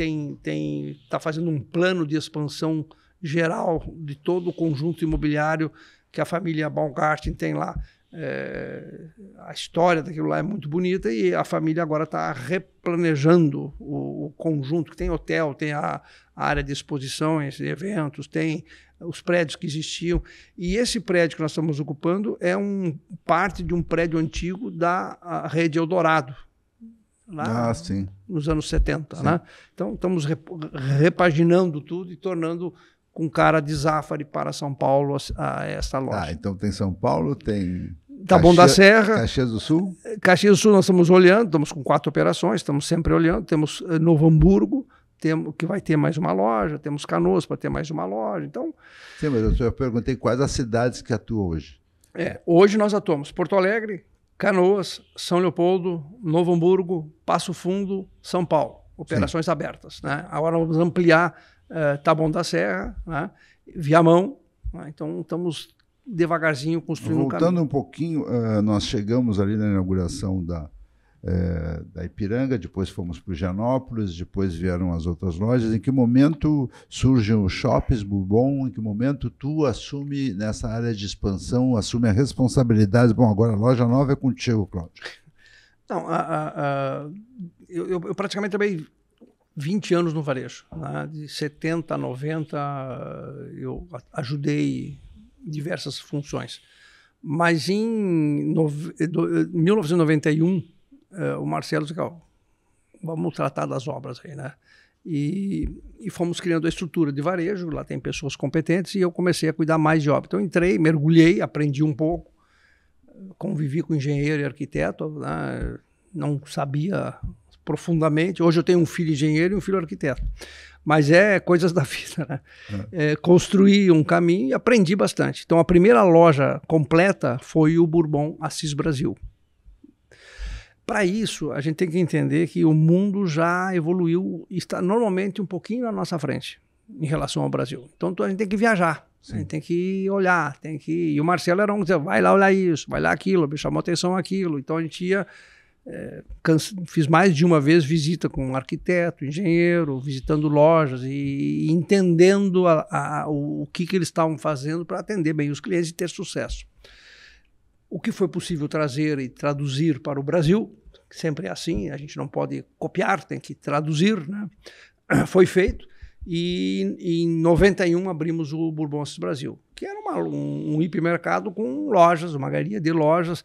está fazendo um plano de expansão geral de todo o conjunto imobiliário que a família Baumgarten tem lá. A história daquilo lá é muito bonita e a família agora está replanejando o conjunto, que tem hotel, tem a área de exposições, de eventos, tem os prédios que existiam. E esse prédio que nós estamos ocupando é parte de um prédio antigo da rede Eldorado, lá nos anos 70. Né? Então, estamos repaginando tudo e tornando com cara de Zafari para São Paulo essa loja. Então tem São Paulo, tem Taboão da Serra. Caxias do Sul. Caxias do Sul nós estamos olhando, estamos com 4 operações, estamos sempre olhando. Temos Novo Hamburgo, que vai ter mais uma loja, temos Canoas para ter mais uma loja. Então, sim, mas eu perguntei quais as cidades que atuam hoje. Hoje nós atuamos Porto Alegre, Canoas, São Leopoldo, Novo Hamburgo, Passo Fundo, São Paulo. Operações abertas, né? Agora vamos ampliar Taboão da Serra, né? Viamão, né? Então estamos devagarzinho construindo um caminho. Voltando um pouquinho, nós chegamos ali na inauguração da Ipiranga, depois fomos para o Higienópolis, depois vieram as outras lojas. Em que momento surgem os shoppings Bourbon? Em que momento tu assume nessa área de expansão, assume a responsabilidade? Bom, agora a loja nova é contigo, Cláudio. Não, eu praticamente trabalhei 20 anos no varejo, né? De 70 a 90 eu ajudei diversas funções. Mas em 1991, o Marcelo disse, vamos tratar das obras aí, né? E fomos criando a estrutura de varejo, lá tem pessoas competentes, e eu comecei a cuidar mais de obra. Então entrei, mergulhei, aprendi um pouco, convivi com engenheiro e arquiteto, né? Não sabia profundamente. Hoje eu tenho um filho engenheiro e um filho arquiteto. Mas coisas da vida, né? Construí um caminho e aprendi bastante. Então a primeira loja completa foi o Bourbon Assis Brasil. Para isso, a gente tem que entender que o mundo já evoluiu e está normalmente um pouquinho na nossa frente em relação ao Brasil. Então a gente tem que viajar. Sim. A gente tem que olhar, E o Marcelo era um que dizia, vai lá olhar isso, vai lá aquilo, me chamou atenção aquilo. Então a gente ia... fiz mais de uma vez visita com um arquiteto, engenheiro, visitando lojas e entendendo o que eles estavam fazendo para atender bem os clientes e ter sucesso. O que foi possível trazer e traduzir para o Brasil, sempre é assim, a gente não pode copiar, tem que traduzir, né? Foi feito. E em 91 abrimos o Bourbon Assis Brasil, que era um hipermercado com lojas, uma galeria de lojas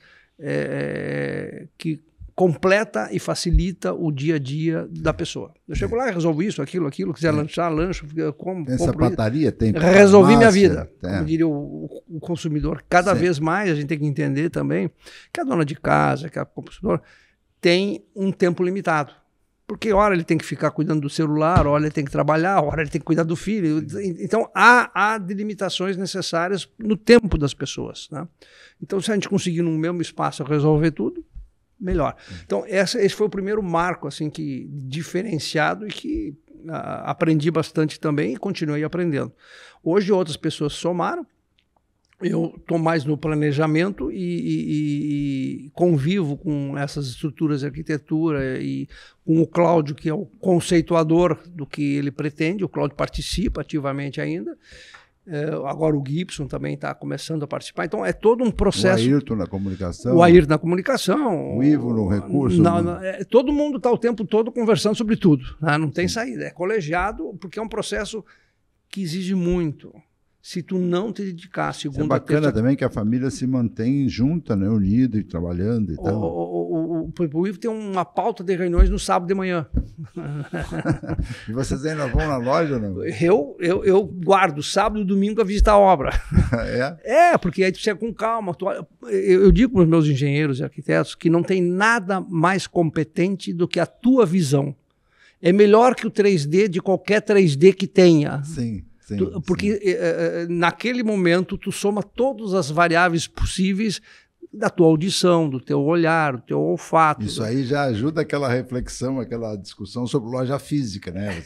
que completa e facilita o dia a dia da pessoa. Eu chego lá, resolvo isso, aquilo, quiser lanchar, lancho, como... Tem sapataria, tem resolvi minha vida, como diria o consumidor. Cada vez mais a gente tem que entender também que a dona de casa, que a consumidor tem um tempo limitado. Porque hora ele tem que ficar cuidando do celular, hora ele tem que trabalhar, hora ele tem que cuidar do filho. Então há delimitações necessárias no tempo das pessoas, né? Então se a gente conseguir no mesmo espaço resolver tudo, melhor. Então, esse foi o primeiro marco assim, diferenciado e que aprendi bastante também e continuei aprendendo. Hoje outras pessoas somaram, eu estou mais no planejamento e convivo com essas estruturas de arquitetura e com o Cláudio, que é o conceituador do que ele pretende. O Cláudio participa ativamente ainda Agora o Gibson também está começando a participar. Então é todo um processo. O Ayrton na comunicação. O Ayrton na comunicação. O Ivo no recurso. Todo mundo está o tempo todo conversando sobre tudo. Né? Não tem saída. É colegiado, porque é um processo que exige muito. Se tu não te dedicar segunda, é bacana também que a família se mantém junta, né, unida e trabalhando e tal. O Ivo tem uma pauta de reuniões no sábado de manhã. E vocês ainda vão na loja, não? Eu guardo sábado e domingo a visitar a obra. Porque aí tu chega com calma. Eu digo para os meus engenheiros e arquitetos que não tem nada mais competente do que a tua visão. É melhor que o 3D de qualquer 3D que tenha. Sim. Porque naquele momento tu soma todas as variáveis possíveis da tua audição, do teu olhar, do teu olfato. Isso aí já ajuda aquela reflexão, aquela discussão sobre loja física, né?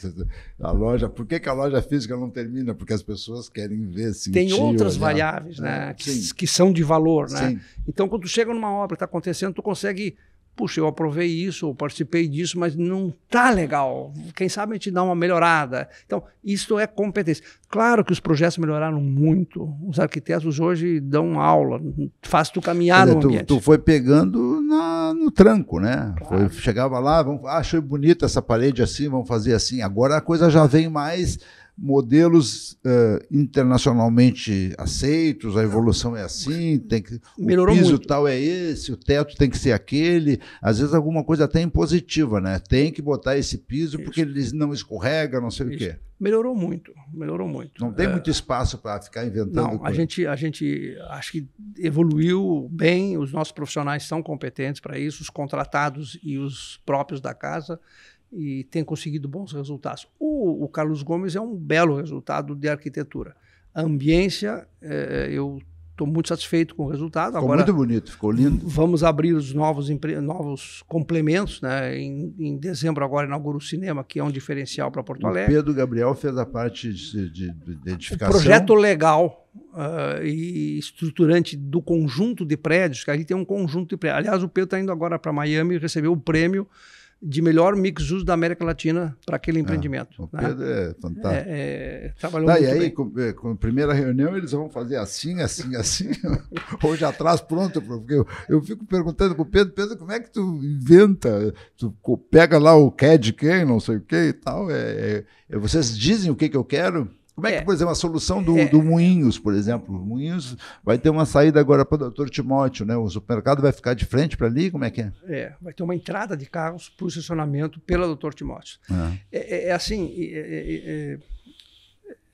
A loja, por que a loja física não termina? Porque as pessoas querem ver, sentir, tem outras olhar, variáveis, né? Que são de valor, né? Sim. Então, quando tu chega numa obra que está acontecendo, tu consegue... Puxa, eu aprovei isso, ou participei disso, mas não tá legal. Quem sabe a gente dá uma melhorada. Então, isso é competência. Claro que os projetos melhoraram muito. Os arquitetos hoje dão aula, faz tu caminhar no ambiente. Tu foi pegando no tranco, né? Claro. Chegava lá, achei bonita essa parede assim, vamos fazer assim. Agora a coisa já vem mais... modelos internacionalmente aceitos, a evolução é assim, melhorou o piso muito. Tal é esse, o teto tem que ser aquele, às vezes alguma coisa até impositiva, né? Tem que botar esse piso porque ele não escorrega, não sei o quê. Melhorou muito. Não tem muito espaço para ficar inventando Não, coisa. a gente acho que evoluiu bem, os nossos profissionais são competentes para isso, os contratados e os próprios da casa, e tem conseguido bons resultados. O Carlos Gomes é um belo resultado de arquitetura. A ambiência, eu estou muito satisfeito com o resultado. Ficou agora, muito bonito, ficou lindo. Vamos abrir os novos complementos, né? Em dezembro agora inaugura o cinema, que é um diferencial para Porto Alegre. O Pedro Gabriel fez a parte de edificação. O projeto legal e estruturante do conjunto de prédios, que ali tem um conjunto de prédios. Aliás, o Pedro está indo agora para Miami e recebeu o prêmio de melhor mix-use da América Latina para aquele empreendimento. O Pedro é fantástico. Trabalhou muito e aí, bem. com a primeira reunião, eles vão fazer assim, ou já traz pronto, porque eu fico perguntando para o Pedro, como é que tu inventa? Tu pega lá o CAD, não sei o que e tal, vocês dizem o que eu quero? Como é que, por exemplo, a solução do Moinhos, por exemplo? O Moinhos vai ter uma saída agora para o Dr. Timóteo, né? O supermercado vai ficar de frente para ali? Como é que é? Vai ter uma entrada de carros para o estacionamento pela Dr. Timóteo. Assim,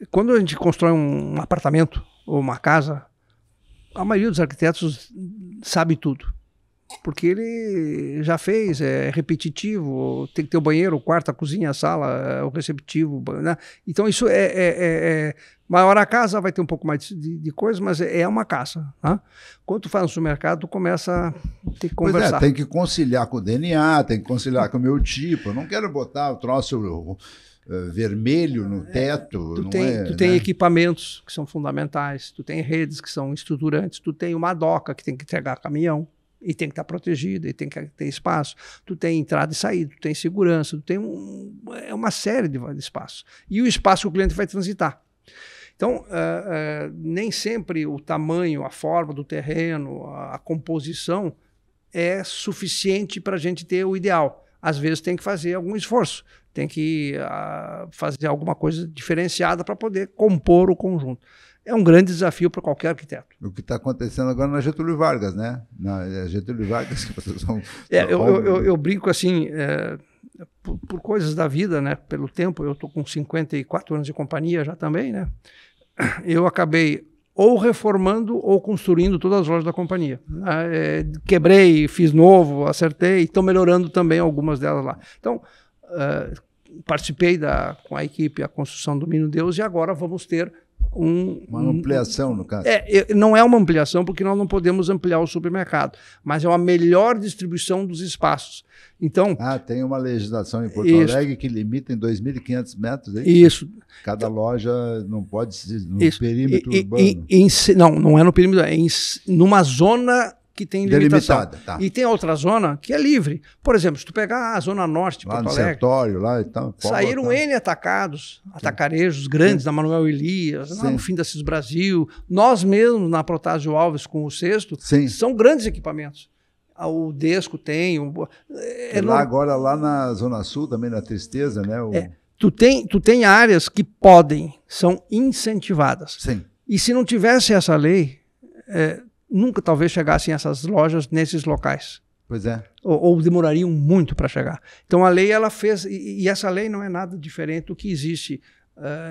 quando a gente constrói um apartamento ou uma casa, a maioria dos arquitetos sabe tudo. Porque ele já fez, é repetitivo, tem que ter o banheiro, o quarto, a cozinha, a sala, o receptivo, né? Então isso maior a casa, vai ter um pouco mais de coisa, mas é uma casa, né? Quando tu faz no supermercado, tu começa a ter que conversar. Tem que conciliar com o DNA, tem que conciliar com o meu tipo, eu não quero botar o troço vermelho no teto. Tu tem equipamentos que são fundamentais, tu tem redes que são estruturantes, tu tem uma doca que tem que entregar caminhão, e tem que estar protegida, e tem que ter espaço. Tu tem entrada e saída, tu tem segurança, tu tem uma série de espaços. E o espaço que o cliente vai transitar. Então, nem sempre o tamanho, a forma do terreno, a composição é suficiente para a gente ter o ideal. Às vezes tem que fazer algum esforço, tem que fazer alguma coisa diferenciada para poder compor o conjunto. É um grande desafio para qualquer arquiteto. O que está acontecendo agora na Getúlio Vargas, né? Na Getúlio Vargas que vocês vão... Eu brinco assim, por coisas da vida, né? Pelo tempo, eu estou com 54 anos de companhia já também, né? Eu acabei ou reformando ou construindo todas as lojas da companhia. Quebrei, fiz novo, acertei, e estão melhorando também algumas delas lá. Então, participei com a equipe a construção do Menino Deus e agora vamos ter uma ampliação, no caso. Não é uma ampliação, porque nós não podemos ampliar o supermercado, mas é uma melhor distribuição dos espaços. Então, tem uma legislação em Porto Alegre que limita em 2.500 metros, é isso? Cada loja não pode ser no perímetro urbano. Não é no perímetro, numa zona que tem limitação. Delimitada, tá. E tem outra zona que é livre. Por exemplo, se tu pegar a zona norte de Lá Porto no Alegre, Sertório, lá e tal. saíram N atacarejos grandes, da Manuel Elias, lá no fim da Cis Brasil. Nós mesmos, na Protásio Alves, com o Sexto, são grandes equipamentos. O Desco tem. Lá agora, lá na Zona Sul, também na Tristeza, né? Tu tem áreas que podem, são incentivadas. Sim. E se não tivesse essa lei, nunca talvez chegassem essas lojas nesses locais. Pois é. Ou demorariam muito para chegar. Então a lei ela fez, e essa lei não é nada diferente do que existe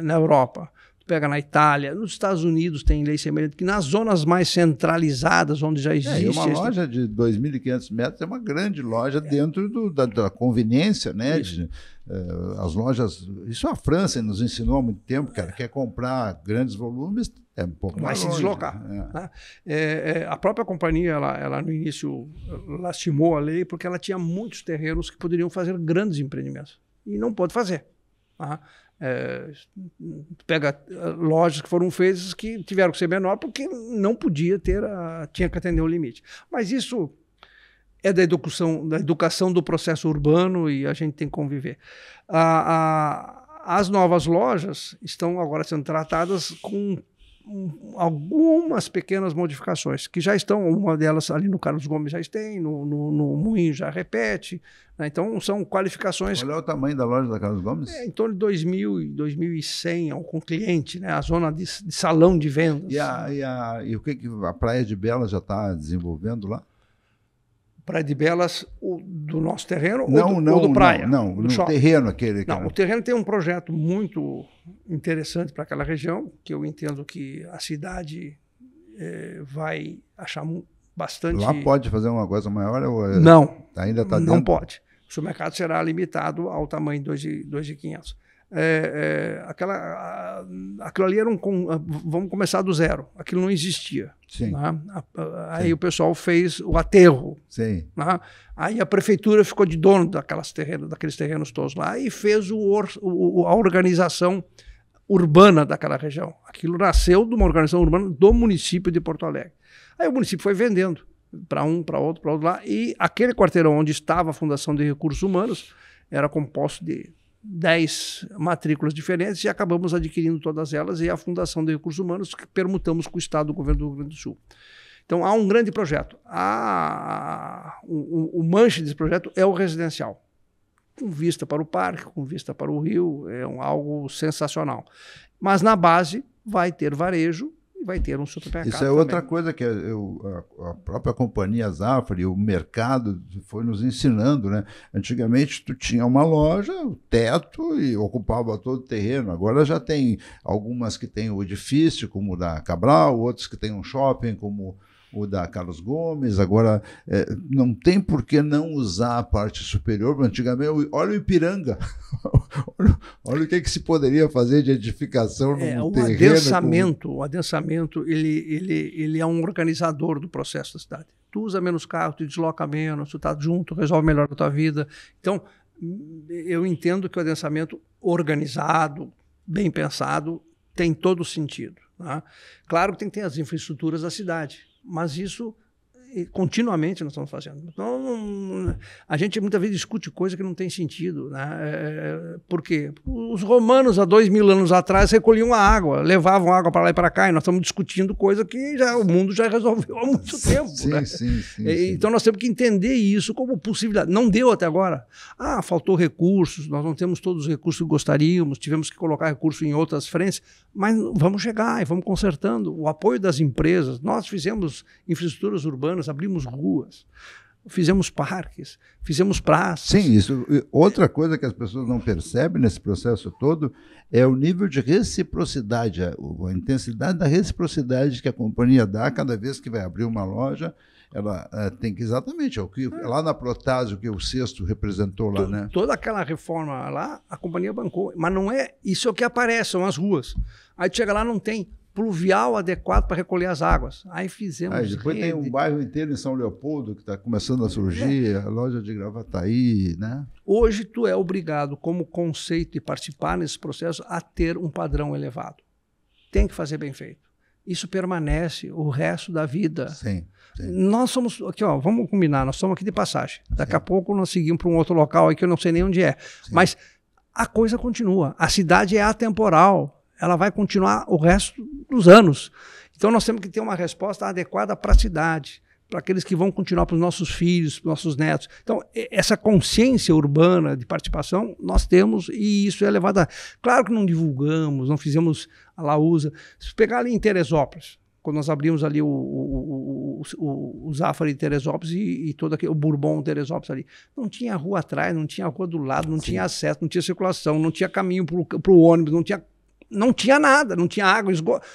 na Europa. Tu pega na Itália, nos Estados Unidos tem lei semelhante, que nas zonas mais centralizadas, onde já existe... uma loja de 2.500 metros é uma grande loja dentro da conveniência, né? As lojas... Isso a França nos ensinou há muito tempo, cara. Quer comprar grandes volumes, é um pouco mais longe. Vai se deslocar. Né? A própria companhia, ela no início lastimou a lei porque ela tinha muitos terrenos que poderiam fazer grandes empreendimentos. E não pode fazer. Tá? Pega lojas que foram feitas que tiveram que ser menor porque não podia ter, tinha que atender o limite. Mas isso é da educação do processo urbano e a gente tem que conviver. As novas lojas estão agora sendo tratadas com algumas pequenas modificações, que já estão, uma delas ali no Carlos Gomes já tem, no Moinho já repete, né? Então são qualificações... Qual é o tamanho da loja da Carlos Gomes? Em torno de 2.000 e 2.100 com cliente, né? A zona de salão de vendas. E o que a Praia de Belas já está desenvolvendo lá? Praia de Belas, do nosso terreno ou do Praia? Não, no terreno aquele. Não, o terreno tem um projeto muito interessante para aquela região, que eu entendo que a cidade vai achar bastante... Lá pode fazer uma coisa maior? Não, ainda está não pode. O supermercado será limitado ao tamanho de 2.500. Aquilo ali era vamos começar do zero. Aquilo não existia. Sim. Né? Aí o pessoal fez o aterro. Sim. Né? Aí a prefeitura ficou de dono daqueles terrenos todos lá e fez a organização urbana daquela região. Aquilo nasceu de uma organização urbana do município de Porto Alegre. Aí o município foi vendendo para um, para outro lá. E aquele quarteirão onde estava a Fundação de Recursos Humanos era composto de 10 matrículas diferentes e acabamos adquirindo todas elas e a Fundação de Recursos Humanos que permutamos com o Estado do Governo do Rio Grande do Sul. Então há um grande projeto. O manche desse projeto é o residencial, com vista para o parque, com vista para o rio, algo sensacional. Mas na base vai ter varejo e vai ter um supermercado. Isso é outra coisa que a própria companhia Zafari, o mercado foi nos ensinando, né? Antigamente tu tinha uma loja, o teto e ocupava todo o terreno. Agora já tem algumas que tem o edifício, como o da Cabral, outros que tem um shopping, como o da Carlos Gomes. Agora não tem por que não usar a parte superior. Antigamente, olha o Ipiranga. Olha o que se poderia fazer de edificação no terreno. O adensamento ele é um organizador do processo da cidade. Tu usa menos carro, tu desloca menos, tu está junto, resolve melhor a tua vida. Então, eu entendo que o adensamento organizado, bem pensado, tem todo o sentido. Tá? Claro que tem que ter as infraestruturas da cidade. Mas isso continuamente nós estamos fazendo. Então, a gente muitas vezes discute coisa que não tem sentido. Né? Por quê? Os romanos, há 2.000 anos atrás, recolhiam a água, levavam água para lá e para cá, e nós estamos discutindo coisa que o mundo já resolveu há muito tempo. Sim, né? sim. Então nós temos que entender isso como possibilidade. Não deu até agora. Faltou recursos, nós não temos todos os recursos que gostaríamos, tivemos que colocar recursos em outras frentes, mas vamos chegar e vamos consertando. O apoio das empresas, nós fizemos infraestruturas urbanas, abrimos ruas, fizemos parques, fizemos praças. Sim, isso. Outra coisa que as pessoas não percebem nesse processo todo é o nível de reciprocidade, a intensidade da reciprocidade que a companhia dá cada vez que vai abrir uma loja. Ela tem que exatamente, lá na Protásio, que o Sexto representou lá, né? Toda aquela reforma lá, a companhia bancou, mas não é isso é o que aparece, são as ruas. Aí tu chega lá, não tem pluvial adequado para recolher as águas. Aí fizemos depois tem um bairro inteiro em São Leopoldo que está começando a surgir, a loja de Gravataí, né? Hoje tu é obrigado, como conceito de participar nesse processo, a ter um padrão elevado. Tem que fazer bem feito. isso permanece o resto da vida. Sim. Nós somos, aqui ó, vamos combinar, nós somos aqui de passagem. Daqui a pouco nós seguimos para um outro local aí que eu não sei nem onde é. Sim. Mas a coisa continua. A cidade é atemporal. Ela vai continuar o resto dos anos. Então nós temos que ter uma resposta adequada para a cidade, para aqueles que vão continuar, para os nossos filhos, para os nossos netos. Então, essa consciência urbana de participação nós temos, e isso é levado a... Claro que não divulgamos, não fizemos a Lausa. Se pegar ali em Teresópolis, quando nós abrimos ali o Zafari de Teresópolis e todo aquele, o Bourbon Teresópolis ali, não tinha rua atrás, não tinha rua do lado, não tinha acesso, não tinha circulação, não tinha caminho para o ônibus, não tinha nada, não tinha água, esgoto.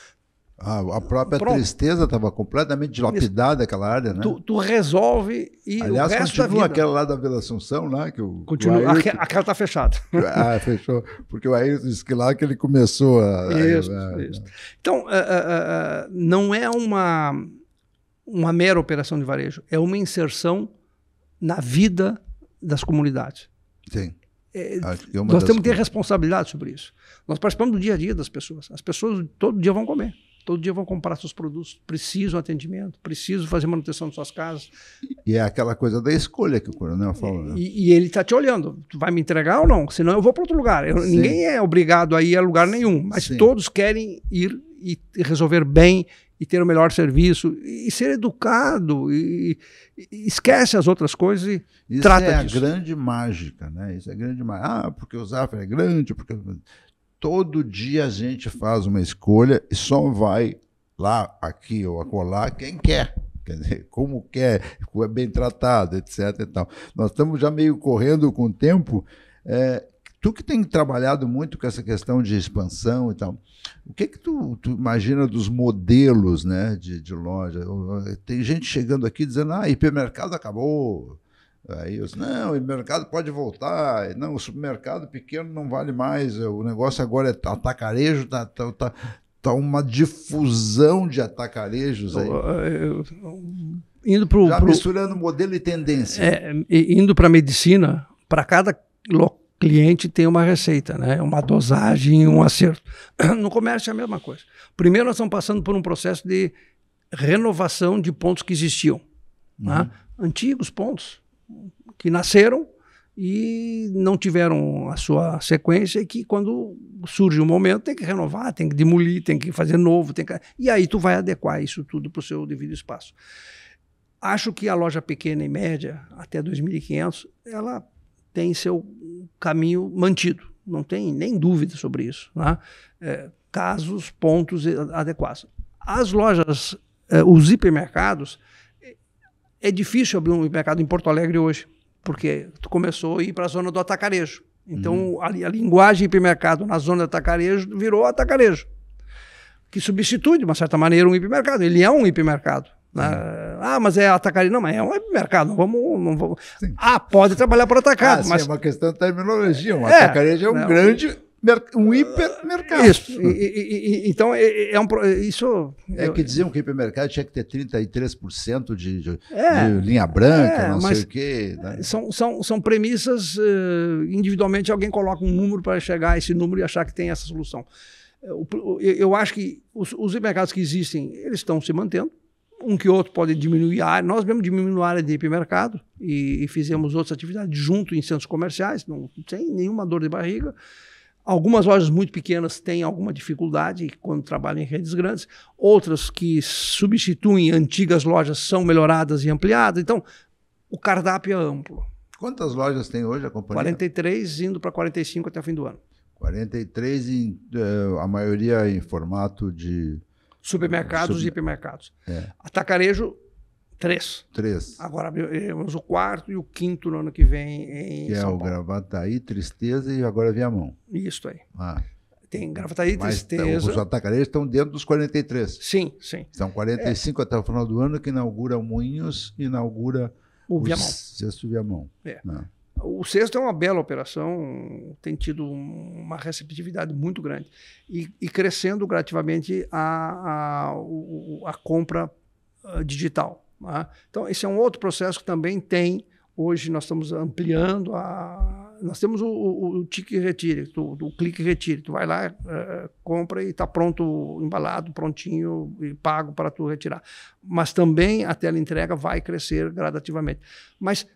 A própria Tristeza estava completamente dilapidada, aquela área, né? Tu resolve e aliás, o resto da vida. continua aquela lá da Vila Assunção, lá, que continua, aquela está fechada. Ah, fechou. Porque o Ayrton disse que lá que ele começou a... Isso. Então, não é uma mera operação de varejo, é uma inserção na vida das comunidades. Sim. Acho que nós temos que ter responsabilidade sobre isso. Nós participamos do dia a dia das pessoas. As pessoas todo dia vão comer. Todo dia vão comprar seus produtos, precisam atendimento, precisam fazer manutenção de suas casas. E é aquela coisa da escolha que o coronel falou, né? E ele está te olhando, tu vai me entregar ou não? Senão eu vou para outro lugar. Ninguém é obrigado a ir a lugar nenhum, mas Sim. todos querem ir e resolver bem e ter o melhor serviço e ser educado e esquece as outras coisas e isso trata disso. Isso é a grande mágica, né? Isso é a grande mágica. Ah, porque o Zafari é grande, porque... Todo dia a gente faz uma escolha e só vai lá, aqui ou acolá quem quer. Quer dizer, como quer, é bem tratado, etc. E tal. Nós estamos já meio correndo com o tempo. Tu que tem trabalhado muito com essa questão de expansão e tal, o que tu imagina dos modelos, né, de loja? Tem gente chegando aqui dizendo, hipermercado acabou. Aí eu disse, não, o mercado pode voltar, não, o supermercado pequeno não vale mais, o negócio agora é atacarejo, tá uma difusão de atacarejos aí. Misturando modelo e tendência. Indo para a medicina, para cada cliente tem uma receita, né? Uma dosagem, um acerto. No comércio é a mesma coisa. Primeiro nós estamos passando por um processo de renovação de pontos que existiam. Né? Antigos pontos que nasceram e não tiveram a sua sequência e que quando surge um momento tem que renovar, tem que demolir, tem que fazer novo, e aí tu vai adequar isso tudo para o seu devido espaço. Acho que a loja pequena e média, até 2.500, ela tem seu caminho mantido, não tem nem dúvida sobre isso, né? Casos, pontos adequados. As lojas, os hipermercados, é difícil abrir um hipermercado em Porto Alegre hoje, porque tu começou a ir para a zona do atacarejo. Então, a linguagem hipermercado na zona do atacarejo virou atacarejo, que substitui, de uma certa maneira, um hipermercado. Ele é um hipermercado. Né? Mas é atacarejo. Não, mas é um hipermercado. Não vamos... pode trabalhar por atacado. Mas é uma questão de terminologia. Um atacarejo é um grande... Um hipermercado. Isso. Então, isso... que diziam que o hipermercado tinha que ter 33% de linha branca, não sei o quê. Né? São premissas, individualmente alguém coloca um número para chegar a esse número e achar que tem essa solução. Eu acho que os hipermercados que existem, eles estão se mantendo. Um que outro pode diminuir a área. Nós mesmo diminuímos a área de hipermercado e fizemos outras atividades junto em centros comerciais, sem nenhuma dor de barriga. Algumas lojas muito pequenas têm alguma dificuldade quando trabalham em redes grandes, outras que substituem antigas lojas são melhoradas e ampliadas. Então, o cardápio é amplo. Quantas lojas tem hoje a companhia? 43, indo para 45 até o fim do ano. 43, a maioria em formato de... Supermercados e hipermercados. Atacarejo, 3. Agora abrimos o 4º e o 5º no ano que vem em São Paulo. Que é o Gravataí, Tristeza e agora Viamão. Isso aí. Tem Gravataí, Tristeza. Mas os atacarejos estão dentro dos 43. Sim. São 45 até o final do ano, que inaugura o Moinhos e inaugura o Viamão. Sexto Viamão. O Sexto é uma bela operação, tem tido uma receptividade muito grande e crescendo gradativamente a compra digital. Então, esse é um outro processo que também tem. Hoje nós estamos ampliando Nós temos o Tique Retire, o Clique Retire. Tu vai lá, compra e está pronto, embalado, prontinho e pago para tu retirar. Mas também a teleentrega vai crescer gradativamente. Mas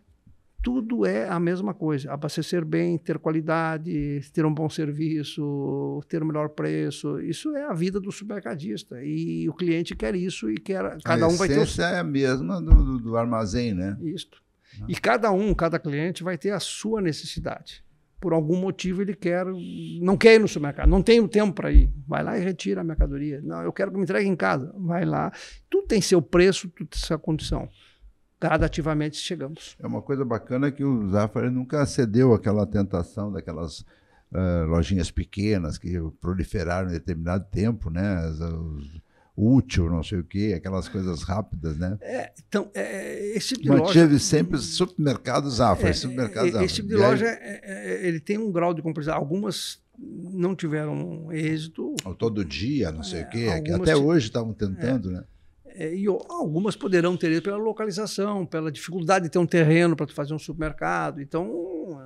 tudo é a mesma coisa. Abastecer bem, ter qualidade, ter um bom serviço, ter o melhor preço. Isso é a vida do supermercadista. E o cliente quer isso e quer... Cada um vai ter... A essência é a mesma do armazém, né? Isso. E cada cliente vai ter a sua necessidade. Por algum motivo ele não quer ir no supermercado, não tem o tempo para ir. Vai lá e retira a mercadoria. Não, eu quero que me entregue em casa. Vai lá. Tudo tem seu preço, tudo tem sua condição. Gradativamente chegamos. É uma coisa bacana que o Zafari nunca cedeu àquela tentação daquelas lojinhas pequenas que proliferaram em determinado tempo, né? Útil, não sei o quê, aquelas coisas rápidas, né? Então, esse tipo de Manteve loja... sempre supermercado Zafari, supermercado Zafari. Esse tipo de loja, ele tem um grau de complexidade. Algumas não tiveram êxito. Todo dia, não sei o quê. Algumas até hoje estavam tentando, né? E algumas poderão ter êxito pela localização, pela dificuldade de ter um terreno para tu fazer um supermercado. Então,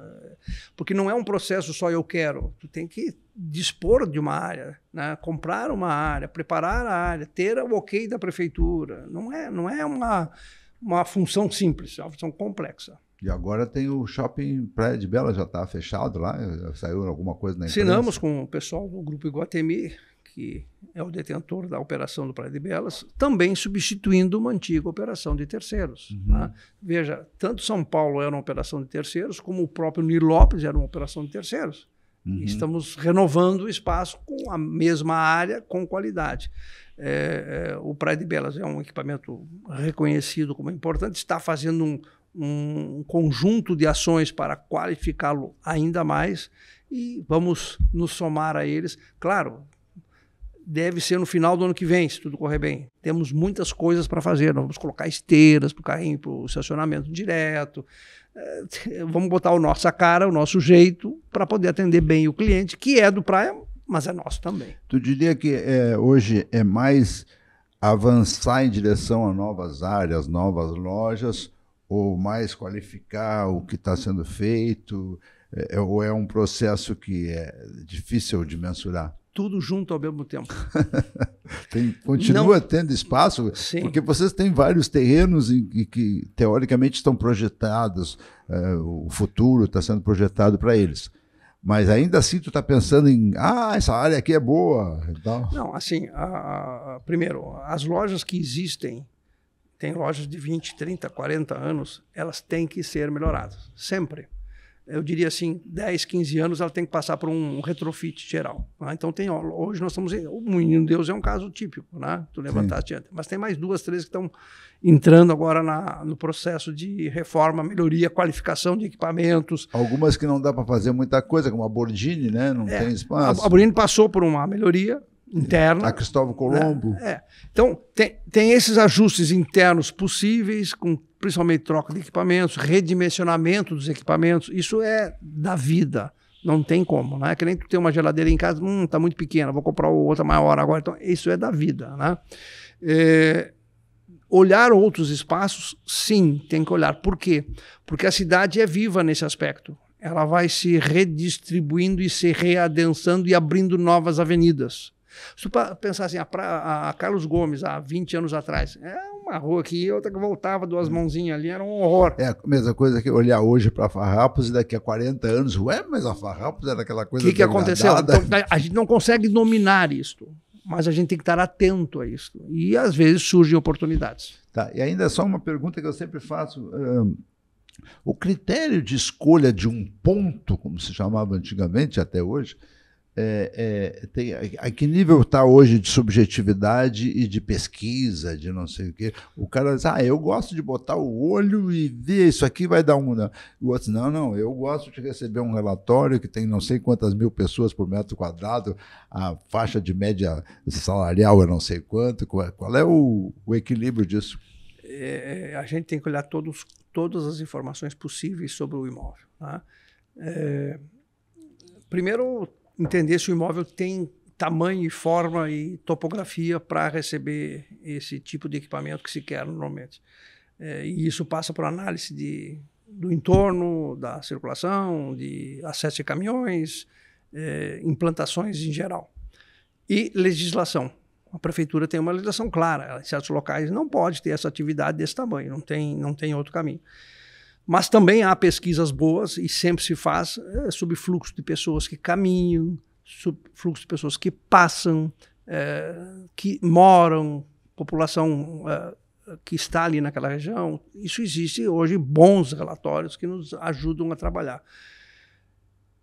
porque não é um processo só eu quero. Tu tem que dispor de uma área, né? Comprar uma área, preparar a área, ter o ok da prefeitura. Não é uma função simples, é uma função complexa. E agora tem o shopping Praia de Belas, já está fechado lá? Saiu alguma coisa na imprensa? Assinamos com o pessoal do Grupo Iguatemi, que é o detentor da operação do Praia de Belas, também substituindo uma antiga operação de terceiros. Né? Veja, tanto São Paulo era uma operação de terceiros, como o próprio Nilópolis era uma operação de terceiros. Estamos renovando o espaço com a mesma área, com qualidade. O Praia de Belas é um equipamento reconhecido como importante, está fazendo um conjunto de ações para qualificá-lo ainda mais e vamos nos somar a eles. Claro, deve ser no final do ano que vem, se tudo correr bem. Temos muitas coisas para fazer. Nós vamos colocar esteiras para o carrinho, para o estacionamento direto. Vamos botar a nossa cara, o nosso jeito, para poder atender bem o cliente, que é do Praia, mas é nosso também. Tu diria que hoje é mais avançar em direção a novas áreas, novas lojas, ou mais qualificar o que está sendo feito, ou é um processo que é difícil de mensurar? Tudo junto ao mesmo tempo. Continua tendo espaço? Sim. Porque vocês têm vários terrenos que teoricamente estão projetados, o futuro está sendo projetado para eles. Mas ainda assim tu está pensando em, essa área aqui é boa. Então... Não, assim, primeiro, as lojas que existem, tem lojas de 20, 30, 40 anos, elas têm que ser melhoradas, sempre. Eu diria assim, 10, 15 anos ela tem que passar por um retrofit geral. Né? Então hoje nós estamos... O Menino Deus é um caso típico, né? Tu levantaste antes. Mas tem mais 2, 3 que estão entrando agora no processo de reforma, melhoria, qualificação de equipamentos. Algumas que não dá para fazer muita coisa, como a Bordini, né? Não tem espaço. A Bordini passou por uma melhoria interna. A Cristóvão Colombo. Né? Então, tem esses ajustes internos possíveis, com principalmente troca de equipamentos, redimensionamento dos equipamentos. Isso é da vida, não tem como. Não é que nem tu ter uma geladeira em casa, está muito pequena, vou comprar outra maior agora. Então, isso é da vida. Né? Olhar outros espaços, sim, tem que olhar. Por quê? Porque a cidade é viva nesse aspecto. Ela vai se redistribuindo e se readensando e abrindo novas avenidas. Se tu pensar assim, a Carlos Gomes, há 20 anos atrás, uma rua aqui, outra que voltava 2 mãozinhas ali, era um horror. É a mesma coisa que olhar hoje para Farrapos e daqui a 40 anos, mas a Farrapos era aquela coisa... O que aconteceu? Então, a gente não consegue dominar isto, mas a gente tem que estar atento a isso. E às vezes surgem oportunidades. Tá, e ainda só uma pergunta que eu sempre faço... o critério de escolha de um ponto, como se chamava antigamente, até hoje, a que nível está hoje de subjetividade e de pesquisa, de não sei o quê? O cara diz, eu gosto de botar o olho e ver, isso aqui vai dar um... O outro, não, eu gosto de receber um relatório que tem não sei quantas mil pessoas por metro quadrado, a faixa de média salarial é não sei quanto, qual é o equilíbrio disso? A gente tem que olhar todas as informações possíveis sobre o imóvel. Tá? Primeiro, entender se o imóvel tem tamanho, forma e topografia para receber esse tipo de equipamento que se quer normalmente. E isso passa por análise do entorno, da circulação, de acesso de caminhões, implantações em geral. E legislação. A prefeitura tem uma legislação clara. Em certos locais não pode ter essa atividade desse tamanho, não tem outro caminho. Mas também há pesquisas boas, e sempre se faz, sobre fluxo de pessoas que caminham, sobre fluxo de pessoas que passam, que moram, população que está ali naquela região. Isso existe hoje, bons relatórios que nos ajudam a trabalhar.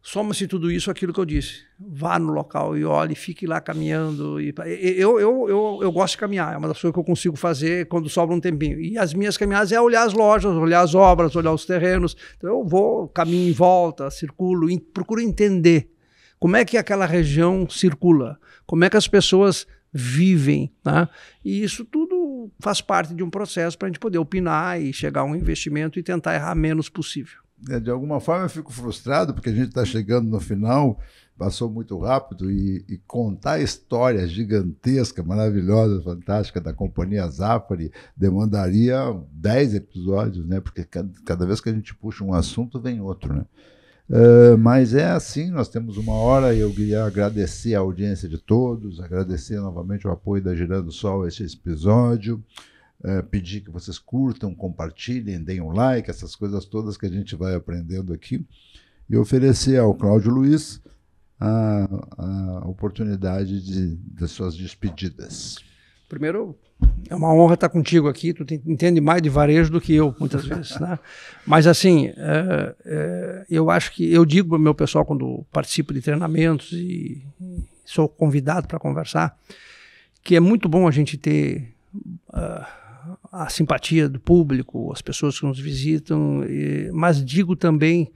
Soma-se tudo isso aquilo que eu disse. Vá no local e olhe, fique lá caminhando. Eu gosto de caminhar, é uma das coisas que eu consigo fazer quando sobra um tempinho. E as minhas caminhadas é olhar as lojas, olhar as obras, olhar os terrenos. Então eu vou, caminho em volta, circulo, procuro entender como é que aquela região circula, como é que as pessoas vivem, né? E isso tudo faz parte de um processo para a gente poder opinar e chegar a um investimento e tentar errar menos possível. De alguma forma eu fico frustrado, porque a gente está chegando no final, passou muito rápido, e contar a história gigantesca, maravilhosa, fantástica da Companhia Zafari demandaria 10 episódios, né? Porque cada vez que a gente puxa um assunto, vem outro, né? Mas é assim, nós temos 1 hora, e eu queria agradecer a audiência de todos, agradecer novamente o apoio da Girando Sol a este episódio, pedir que vocês curtam, compartilhem, deem um like, essas coisas todas que a gente vai aprendendo aqui, e oferecer ao Cláudio Luiz a oportunidade das suas despedidas. Primeiro, é uma honra estar contigo aqui, tu entende mais de varejo do que eu, muitas vezes, né? Mas assim, eu acho que, eu digo para o meu pessoal quando participo de treinamentos e sou convidado para conversar, que é muito bom a gente ter a simpatia do público, as pessoas que nos visitam, mas digo também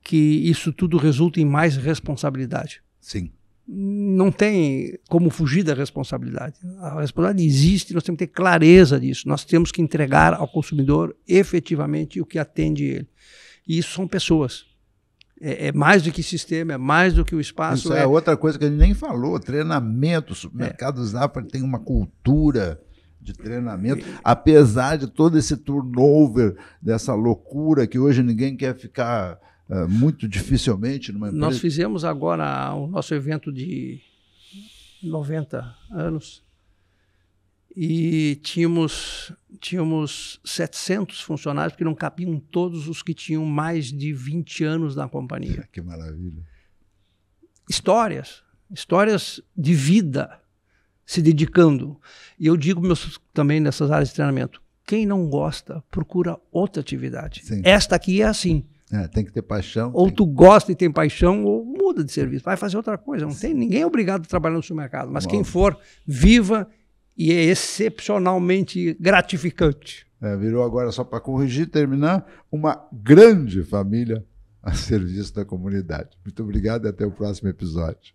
que isso tudo resulta em mais responsabilidade. Sim. Não tem como fugir da responsabilidade. A responsabilidade existe, nós temos que ter clareza disso. Nós temos que entregar ao consumidor efetivamente o que atende ele. E isso são pessoas. É mais do que sistema, é mais do que o espaço. Isso é outra coisa que a gente nem falou, treinamento. O supermercado Zafari tem uma cultura de treinamento, apesar de todo esse turnover, dessa loucura que hoje ninguém quer ficar muito dificilmente numa empresa. Nós fizemos agora o nosso evento de 90 anos e tínhamos 700 funcionários, porque não cabiam todos os que tinham mais de 20 anos na companhia. Que maravilha. Histórias de vida, se dedicando. E eu digo também nessas áreas de treinamento, quem não gosta, procura outra atividade. Sim. Esta aqui é assim. Tem que ter paixão. Ou tu gosta e tem paixão, ou muda de serviço, vai fazer outra coisa. Não tem, ninguém é obrigado a trabalhar no supermercado, mas quem for, viva, e é excepcionalmente gratificante. Virou agora, só para corrigir, terminar, uma grande família a serviço da comunidade. Muito obrigado e até o próximo episódio.